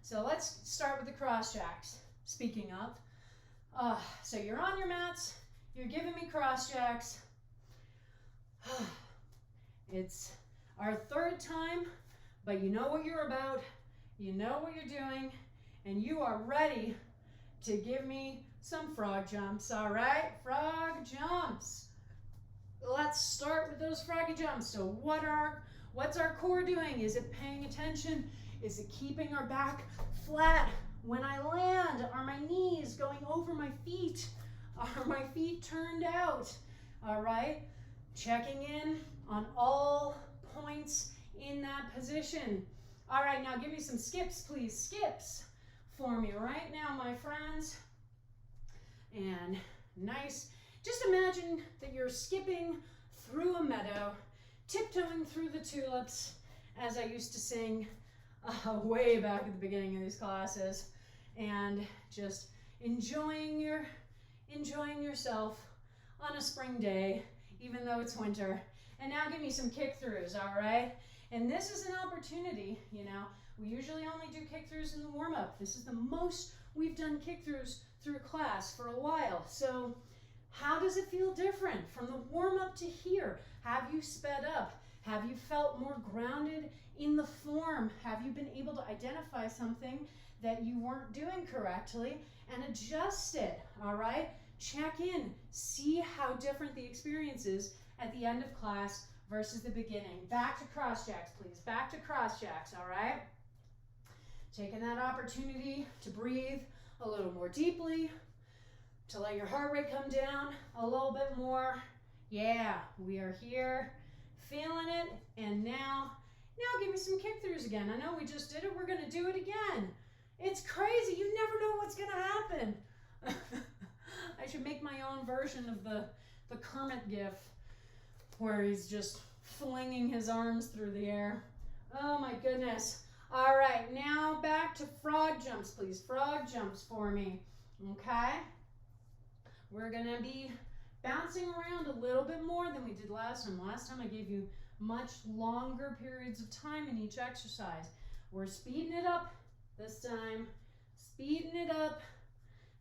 So let's start with the cross jacks. Speaking of, so you're on your mats, you're giving me cross jacks. It's our third time, but you know what you're about, you know what you're doing, and you are ready to give me some frog jumps, all right? Frog jumps. Let's start with those froggy jumps. So what's our core doing? Is it paying attention? Is it keeping our back flat? When I land, are my knees going over my feet? Are my feet turned out? All right, checking in on all points in that position. All right, now give me some skips, please. Skips for me right now, my friends. And nice. Just imagine that you're skipping through a meadow, tiptoeing through the tulips, as I used to sing way back at the beginning of these classes, and just enjoying yourself on a spring day, even though it's winter. And now give me some kick-throughs, all right? And this is an opportunity, you know, we usually only do kick-throughs in the warm-up. This is the most we've done kick-throughs through class for a while. So how does it feel different from the warm-up to here? Have you sped up? Have you felt more grounded in the form? Have you been able to identify something that you weren't doing correctly and adjust it, all right? Check in, see how different the experience is at the end of class versus the beginning. Back to cross jacks, please. Back to cross jacks, all right? Taking that opportunity to breathe a little more deeply, to let your heart rate come down a little bit more. Yeah, we are here, feeling it, and now give me some kick-throughs again. I know we just did it, we're gonna do it again. It's crazy, you never know what's gonna happen. I should make my own version of the Kermit gif where he's just flinging his arms through the air. Oh my goodness. All right, now back to frog jumps, please. Frog jumps for me, okay? We're gonna be bouncing around a little bit more than we did last time. Last time I gave you much longer periods of time in each exercise. We're speeding it up this time, speeding it up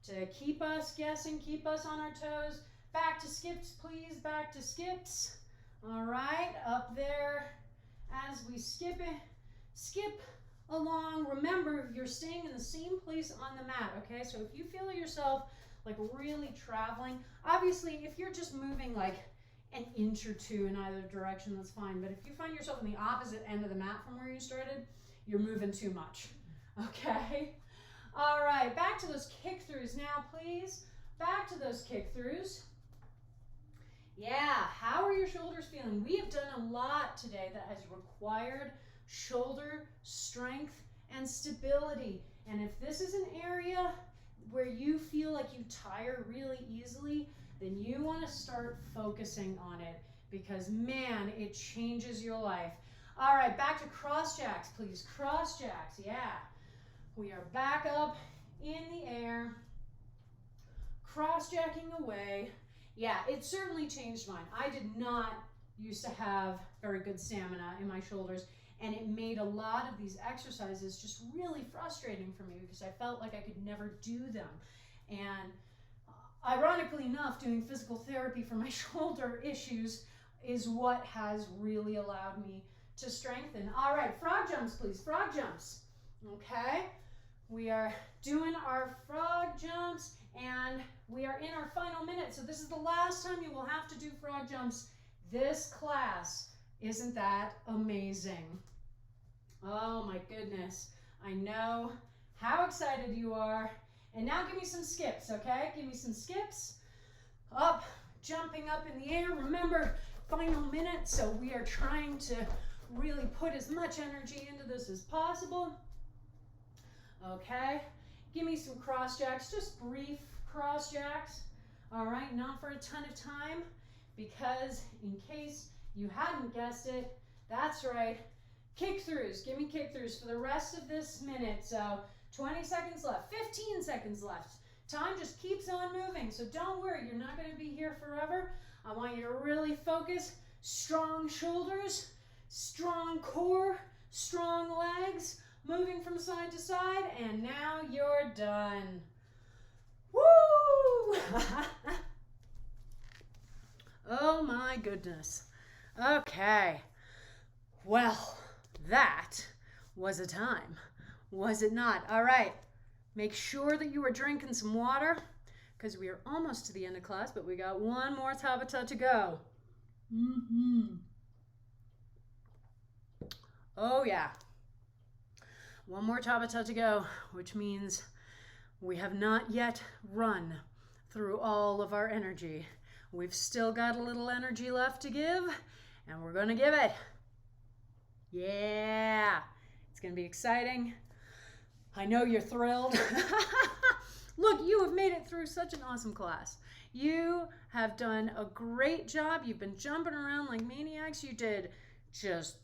to keep us guessing, keep us on our toes. Back to skips, please, back to skips. All right, up there as we skip along. Remember, you're staying in the same place on the mat, okay? So if you feel yourself like really traveling, obviously if you're just moving like an inch or two in either direction, that's fine. But if you find yourself on the opposite end of the mat from where you started, you're moving too much. Okay? All right, back to those kick throughs now, please. Back to those kick throughs. Yeah, how are your shoulders feeling? We have done a lot today that has required shoulder strength and stability. And if this is an area where you feel like you tire really easily, then you want to start focusing on it, because man, it changes your life. All right, back to cross jacks, please. Cross jacks, yeah. We are back up in the air, cross jacking away. Yeah, it certainly changed mine. I did not used to have very good stamina in my shoulders, and it made a lot of these exercises just really frustrating for me because I felt like I could never do them. And ironically enough, doing physical therapy for my shoulder issues is what has really allowed me to strengthen. All right, frog jumps, please. Frog jumps. Okay, we are doing our frog jumps, and we are in our final minute. So this is the last time you will have to do frog jumps this class. Isn't that amazing? Oh my goodness. I know how excited you are. And now give me some skips, okay? Give me some skips. Up, jumping up in the air. Remember, final minute, so we are trying to really put as much energy into this as possible. Okay, give me some cross jacks, just brief cross jacks. All right, not for a ton of time, because in case you hadn't guessed it, that's right, kick throughs. Give me kick throughs for the rest of this minute. So 20 seconds left, 15 seconds left. Time just keeps on moving, so don't worry, you're not going to be here forever. I want you to really focus. Strong shoulders, strong core, strong legs, moving from side to side, and now you're done. Woo! Oh my goodness. Okay. Well, that was a time, was it not? All right. Make sure that you are drinking some water, because we are almost to the end of class, but we got one more tabata to go. Oh yeah. One more tabata to go, which means we have not yet run through all of our energy. We've still got a little energy left to give, and we're going to give it. Yeah, it's going to be exciting. I know you're thrilled. Look, you have made it through such an awesome class. You have done a great job. You've been jumping around like maniacs. You did just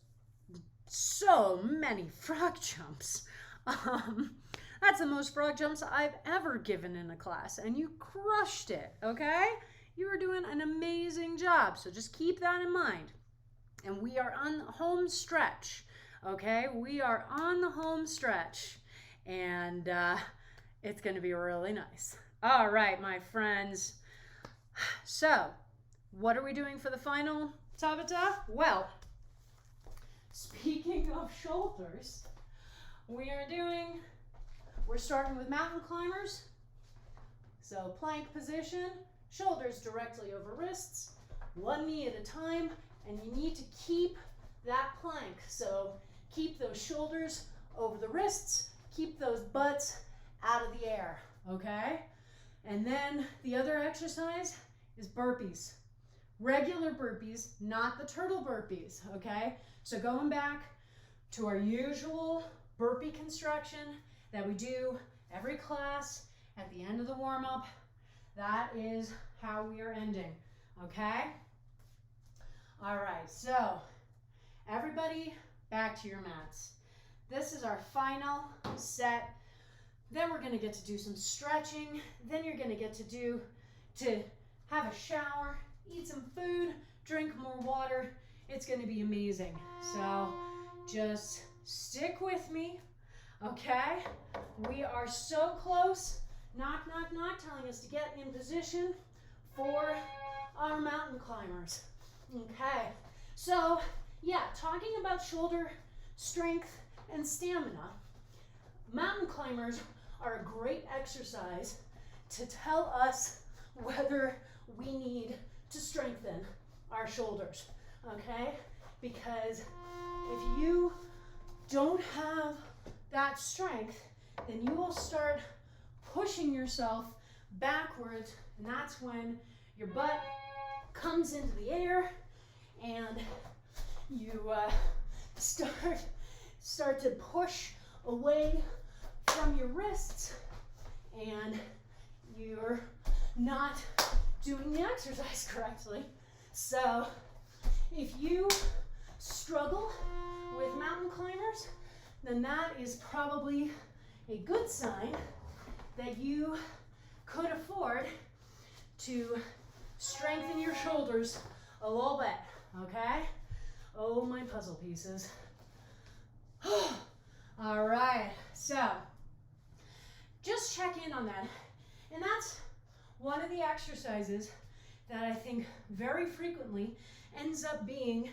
so many frog jumps. That's the most frog jumps I've ever given in a class, and you crushed it, okay? You were doing an amazing job, so just keep that in mind. And we are on the home stretch, okay? We are on the home stretch, and it's going to be really nice. All right, my friends. So, what are we doing for the final tabata? Well, speaking of shoulders, we're starting with mountain climbers. So plank position, shoulders directly over wrists, one knee at a time, and you need to keep that plank. So keep those shoulders over the wrists, keep those butts out of the air, okay? And then the other exercise is burpees. Regular burpees, not the turtle burpees, okay? So going back to our usual burpee construction that we do every class at the end of the warm-up, that is how we are ending, okay? All right, so everybody back to your mats. This is our final set. Then we're gonna get to do some stretching. Then you're gonna get to have a shower, eat some food, drink more water. It's gonna be amazing. So just stick with me, okay? We are so close. Knock, knock, knock, telling us to get in position for our mountain climbers. Okay, so yeah, talking about shoulder strength and stamina, mountain climbers are a great exercise to tell us whether we need to strengthen our shoulders, okay? Because if you don't have that strength, then you will start pushing yourself backwards, and that's when your butt comes into the air and you start to push away from your wrists, and you're not doing the exercise correctly. So if you struggle with mountain climbers, then that is probably a good sign that you could afford to strengthen your shoulders a little bit, okay? Oh, my puzzle pieces. All right, so just check in on that. And that's one of the exercises that I think very frequently ends up being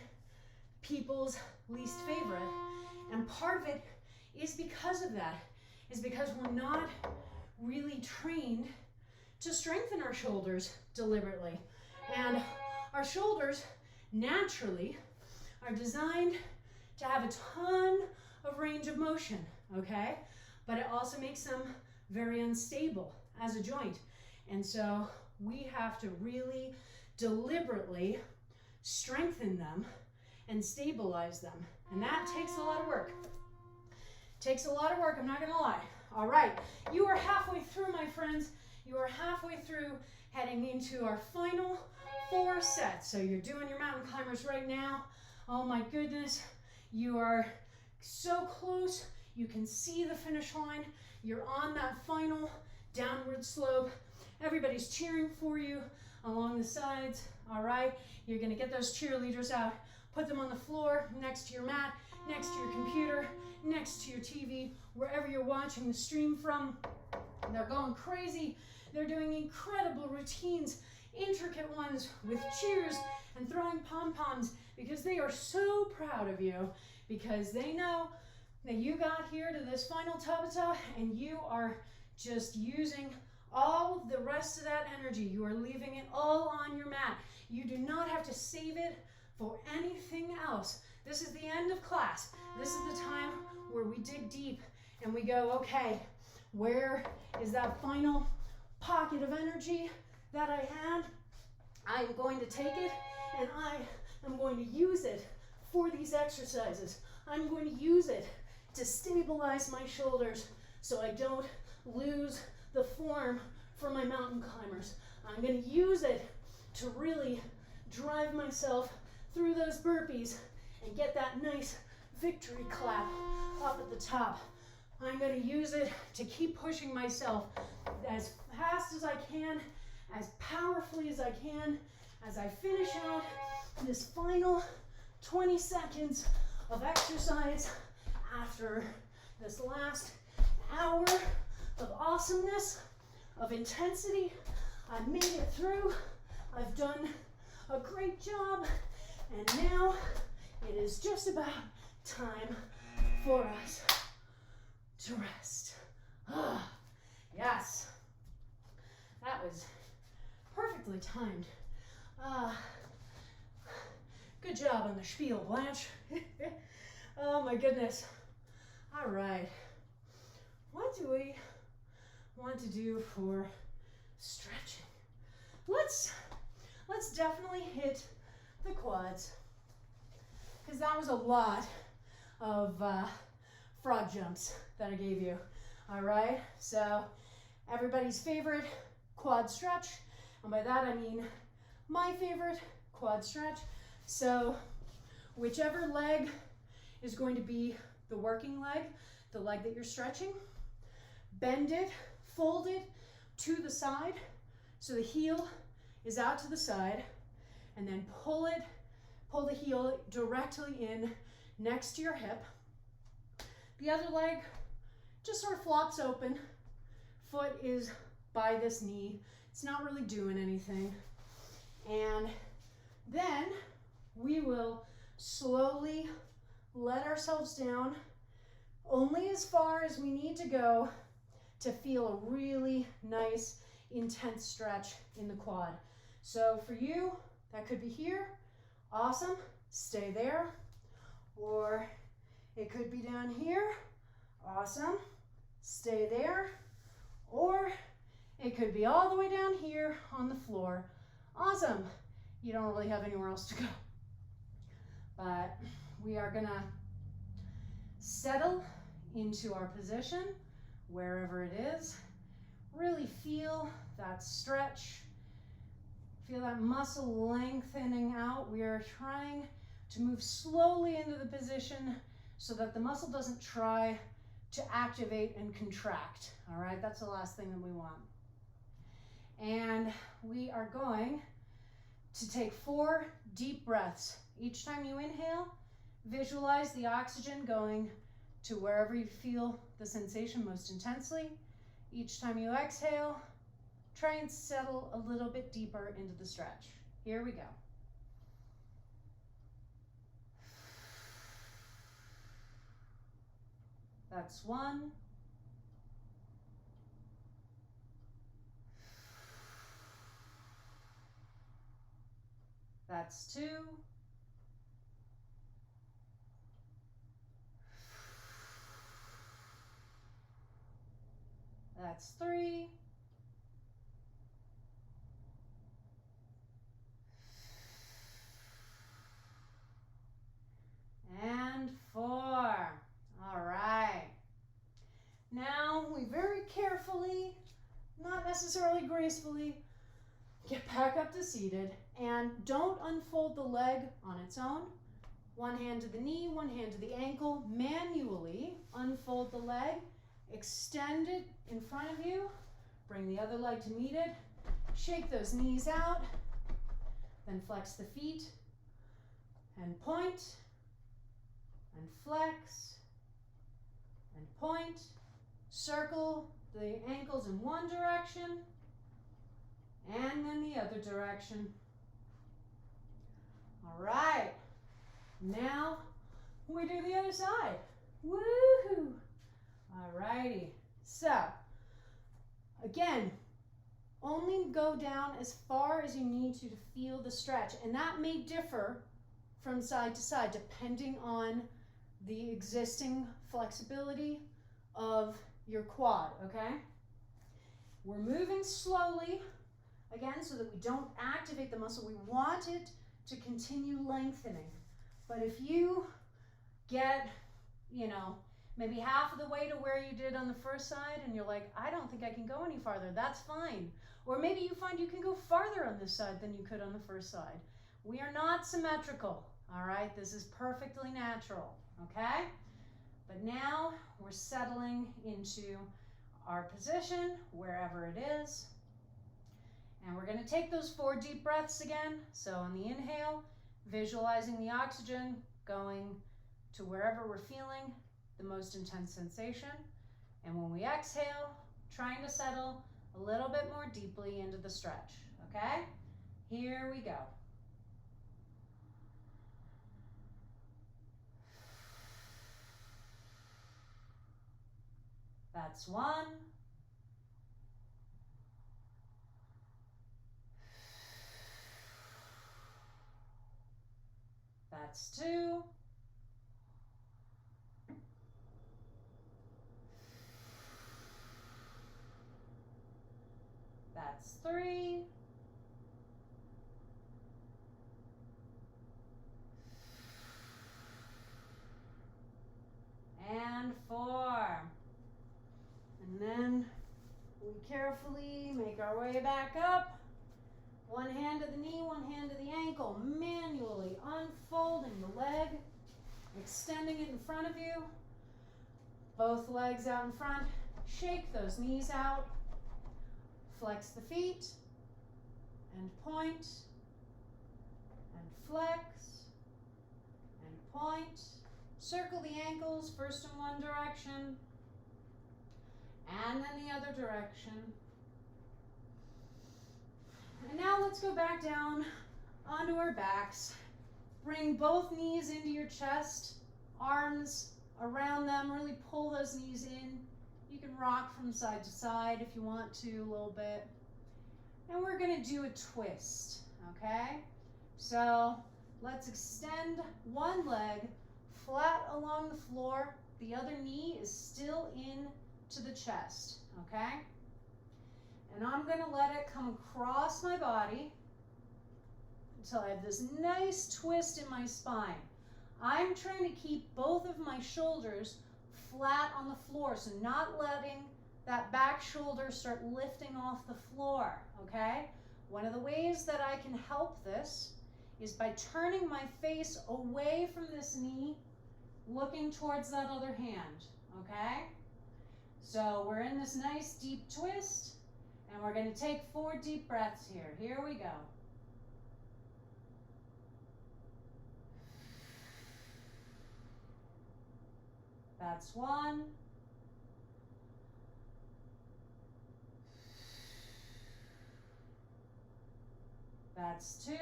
people's least favorite. And part of it is because of that, is because we're not really trained to strengthen our shoulders deliberately. And our shoulders naturally are designed to have a ton of range of motion, okay? But it also makes them very unstable as a joint. And so we have to really deliberately strengthen them and stabilize them. And that takes a lot of work. Takes a lot of work, I'm not gonna lie. All right, you are halfway through, my friends. You are halfway through, heading into our final 4 sets. So you're doing your mountain climbers right now. Oh my goodness, you are so close. You can see the finish line. You're on that final downward slope. Everybody's cheering for you along the sides. All right, you're gonna get those cheerleaders out, put them on the floor next to your mat, next to your computer, next to your TV, wherever you're watching the stream from. They're going crazy. They're doing incredible routines, intricate ones with cheers and throwing pom-poms, because they are so proud of you, because they know that you got here to this final tabata and you are just using all of the rest of that energy. You are leaving it all on your mat. You do not have to save it for anything else. This is the end of class. This is the time where we dig deep and we go, okay, where is that final pocket of energy that I had? I'm going to take it and I am going to use it for these exercises. I'm going to use it to stabilize my shoulders so I don't lose the form for my mountain climbers. I'm going to use it to really drive myself through those burpees and get that nice victory clap up at the top. I'm going to use it to keep pushing myself as fast as I can, as powerfully as I can, as I finish out this final 20 seconds of exercise after this last hour of awesomeness, of intensity. I've made it through. I've done a great job. And now it is just about time for us to rest. Ah, yes. That was perfectly timed. Good job on the spiel, Blanche. Oh my goodness. All right. What do we want to do for stretching? Let's definitely hit the quads, because that was a lot of frog jumps that I gave you. All right, so everybody's favorite quad stretch, and by that I mean my favorite quad stretch. So whichever leg is going to be the working leg, the leg that you're stretching, bend it, fold it to the side so the heel is out to the side, and then pull the heel directly in next to your hip. The other leg just sort of flops open. Foot is by this knee. It's not really doing anything. And then we will slowly let ourselves down only as far as we need to go to feel a really nice, intense stretch in the quad. So for you, that could be here. Awesome. Stay there. Or it could be down here. Awesome. Stay there. Or it could be all the way down here on the floor. Awesome. You don't really have anywhere else to go. But we are gonna settle into our position, wherever it is. Really feel that stretch. Feel that muscle lengthening out. We are trying to move slowly into the position so that the muscle doesn't try to activate and contract. All right, that's the last thing that we want. And we are going to take 4 deep breaths. Each time you inhale, visualize the oxygen going to wherever you feel the sensation most intensely. Each time you exhale, try and settle a little bit deeper into the stretch. Here we go. That's 1. That's 2. That's 3. And 4. All right. Now we very carefully, not necessarily gracefully, get back up to seated and don't unfold the leg on its own. One hand to the knee, one hand to the ankle. Manually unfold the leg, extend it in front of you, bring the other leg to meet it, shake those knees out, then flex the feet and point and flex and point. Circle the ankles in one direction and then the other direction. All right, now we do the other side. Woohoo! All righty, so again, only go down as far as you need to feel the stretch, and that may differ from side to side depending on the existing flexibility of your quad, okay? We're moving slowly, again, so that we don't activate the muscle. We want it to continue lengthening. But if you get, maybe half of the way to where you did on the first side and you're like, I don't think I can go any farther, that's fine. Or maybe you find you can go farther on this side than you could on the first side. We are not symmetrical, all right? This is perfectly natural, okay? But now we're settling into our position, wherever it is. And we're going to take those 4 deep breaths again. So on the inhale, visualizing the oxygen going to wherever we're feeling the most intense sensation. And when we exhale, trying to settle a little bit more deeply into the stretch, okay? Here we go. That's 1. That's 2. That's 3. And 4. And then we carefully make our way back up. One hand to the knee, one hand to the ankle, manually unfolding the leg, extending it in front of you. Both legs out in front. Shake those knees out. Flex the feet and point and flex and point. Circle the ankles first in one direction and then the other direction. And now let's go back down onto our backs. Bring both knees into your chest, arms around them, really pull those knees in. You can rock from side to side if you want to a little bit. And we're gonna do a twist, okay? So Let's extend one leg flat along the floor. The other knee is still in to the chest, okay? And I'm gonna let it come across my body until I have this nice twist in my spine. I'm trying to keep both of my shoulders flat on the floor, so not letting that back shoulder start lifting off the floor, okay? One of the ways that I can help this is by turning my face away from this knee, looking towards that other hand, okay? So we're in this nice deep twist, and we're gonna take 4 deep breaths here. Here we go. That's 1. That's 2.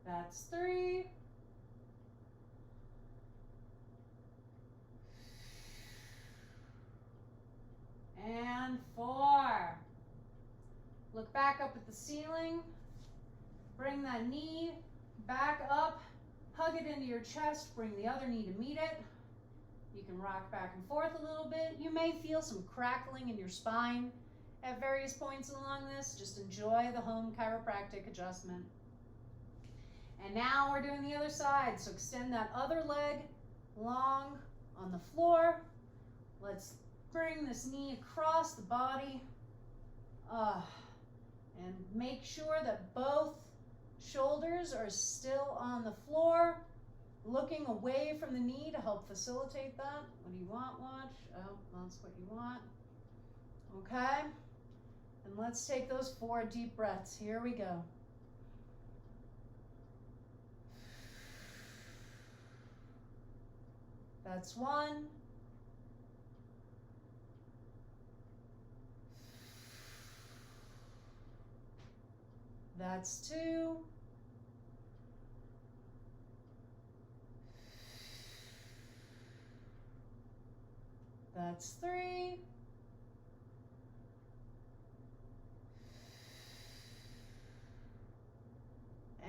That's 3. And 4. Look back up at the ceiling. Bring that knee back up. Hug it into your chest. Bring the other knee to meet it. You can rock back and forth a little bit. You may feel some crackling in your spine at various points along this. Just enjoy the home chiropractic adjustment. And now we're doing the other side. So extend that other leg long on the floor. Let's bring this knee across the body. And make sure that both shoulders are still on the floor, looking away from the knee to help facilitate that. What do you want, watch? Oh, that's what you want. Okay. And let's take those 4 deep breaths. Here we go. That's 1. That's 2. That's 3.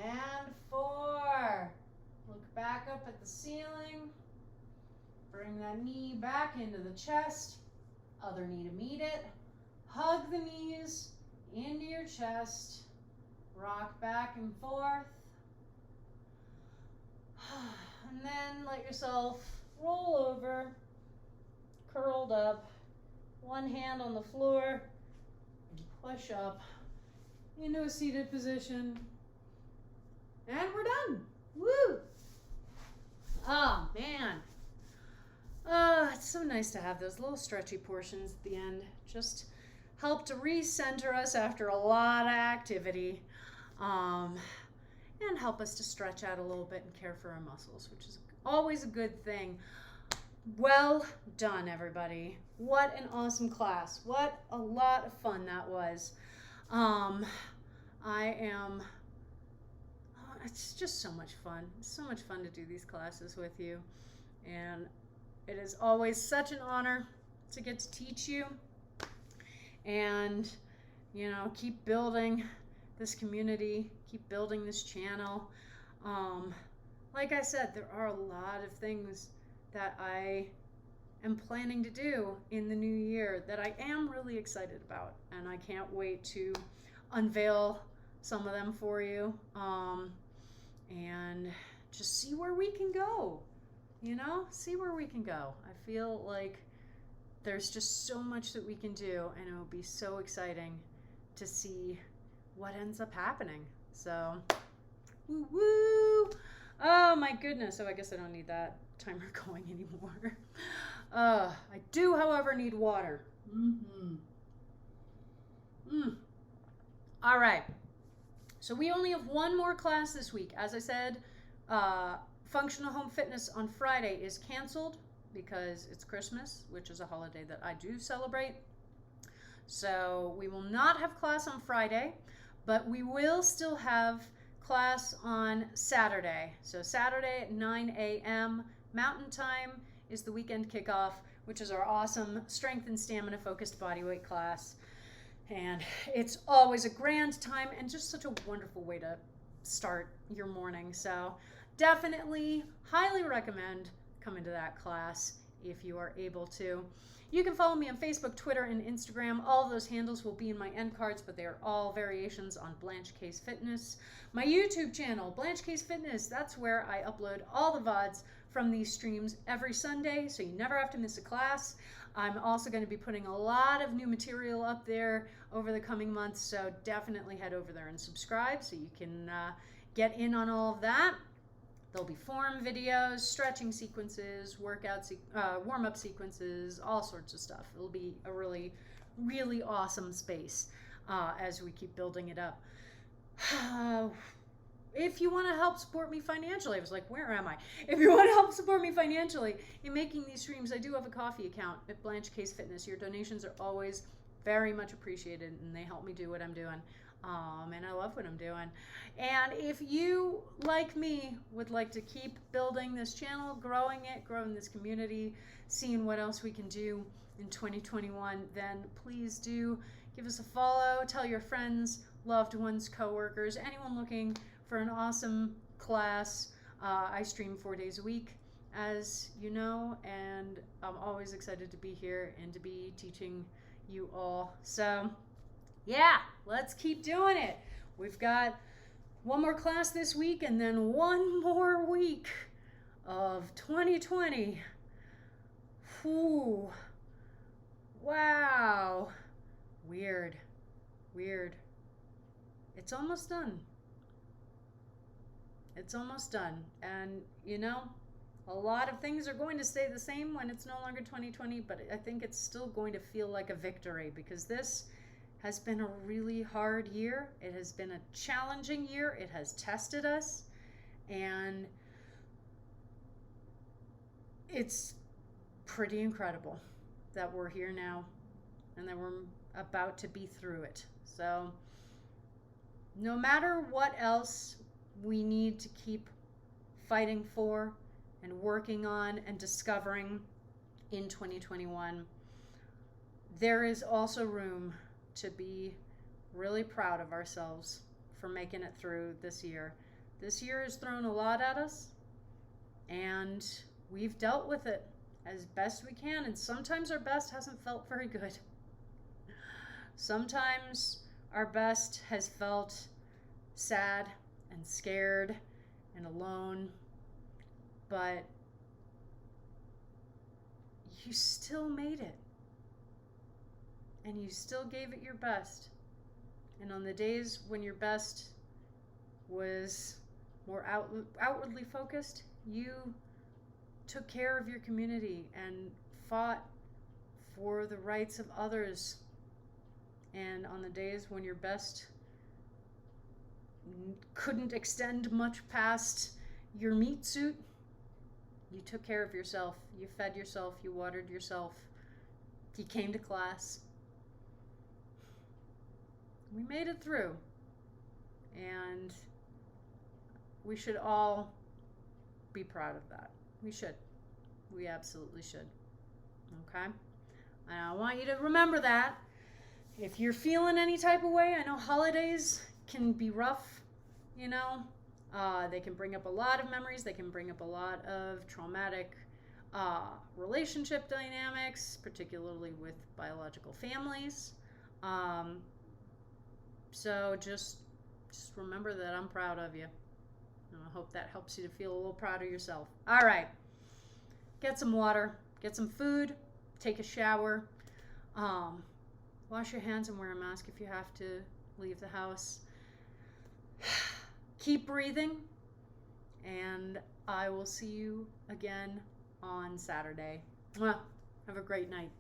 And 4. Look back up at the ceiling. Bring that knee back into the chest. Other knee to meet it. Hug the knees into your chest. Rock back and forth. And then let yourself roll over, curled up, one hand on the floor, and push up into a seated position. And we're done. Woo! Oh, man. It's so nice to have those little stretchy portions at the end. Just help to recenter us after a lot of activity. And help us to stretch out a little bit and care for our muscles, which is always a good thing. Well done, everybody. What an awesome class. What a lot of fun that was. It's just so much fun. It's so much fun to do these classes with you. And it is always such an honor to get to teach you and, keep building this community, keep building this channel. Like I said, there are a lot of things that I am planning to do in the new year that I am really excited about, and I can't wait to unveil some of them for you, and just see where we can go, see where we can go. I feel like there's just so much that we can do, and it will be so exciting to see what ends up happening. So, woo woo! Oh my goodness. Oh, I guess I don't need that timer going anymore. I do, however, need water. All right. So we only have one more class this week. As I said, Functional Home Fitness on Friday is canceled because it's Christmas, which is a holiday that I do celebrate. So we will not have class on Friday, but we will still have class on Saturday. So Saturday at 9 a.m. Mountain Time is the weekend kickoff, which is our awesome strength and stamina focused bodyweight class. And it's always a grand time and just such a wonderful way to start your morning. So definitely, highly recommend coming to that class if you are able to. You can follow me on Facebook, Twitter, and Instagram. All of those handles will be in my end cards, but they are all variations on Blanche Case Fitness. My YouTube channel, Blanche Case Fitness, that's where I upload all the VODs from these streams every Sunday, so you never have to miss a class. I'm also going to be putting a lot of new material up there over the coming months, so definitely head over there and subscribe so you can get in on all of that. There'll be form videos, stretching sequences, warm-up sequences, all sorts of stuff. It'll be a really, really awesome space as we keep building it up. If you want to help support me financially, I was like, where am I? If you want to help support me financially in making these streams, I do have a coffee account at Blanche Case Fitness. Your donations are always very much appreciated, and they help me do what I'm doing. And I love what I'm doing. And if you, like me, would like to keep building this channel, growing this community, seeing what else we can do in 2021, then please do give us a follow, tell your friends, loved ones, coworkers, anyone looking for an awesome class. I stream 4 days a week, as you know, and I'm always excited to be here and to be teaching you all. So yeah, let's keep doing it. We've got one more class this week and then one more week of 2020. Whew. Wow. Weird. It's almost done. It's almost done. And, you know, a lot of things are going to stay the same when it's no longer 2020, but I think it's still going to feel like a victory because this has been a really hard year. It has been a challenging year. It has tested us, and it's pretty incredible that we're here now and that we're about to be through it. So no matter what else we need to keep fighting for and working on and discovering in 2021, there is also room to be really proud of ourselves for making it through this year. This year has thrown a lot at us, and we've dealt with it as best we can, and sometimes our best hasn't felt very good. Sometimes our best has felt sad and scared and alone, but you still made it. And you still gave it your best. And on the days when your best was more outwardly focused, you took care of your community and fought for the rights of others. And on the days when your best couldn't extend much past your meat suit, you took care of yourself. You fed yourself. You watered yourself. You came to class. We made it through, and we should all be proud of that. We should. We absolutely should. Okay? And I want you to remember that. If you're feeling any type of way, I know holidays can be rough, you know. They can bring up a lot of memories. They can bring up a lot of traumatic relationship dynamics, particularly with biological families. So just remember that I'm proud of you. And I hope that helps you to feel a little proud of yourself. All right. Get some water. Get some food. Take a shower. Wash your hands and wear a mask if you have to leave the house. Keep breathing. And I will see you again on Saturday. Have a great night.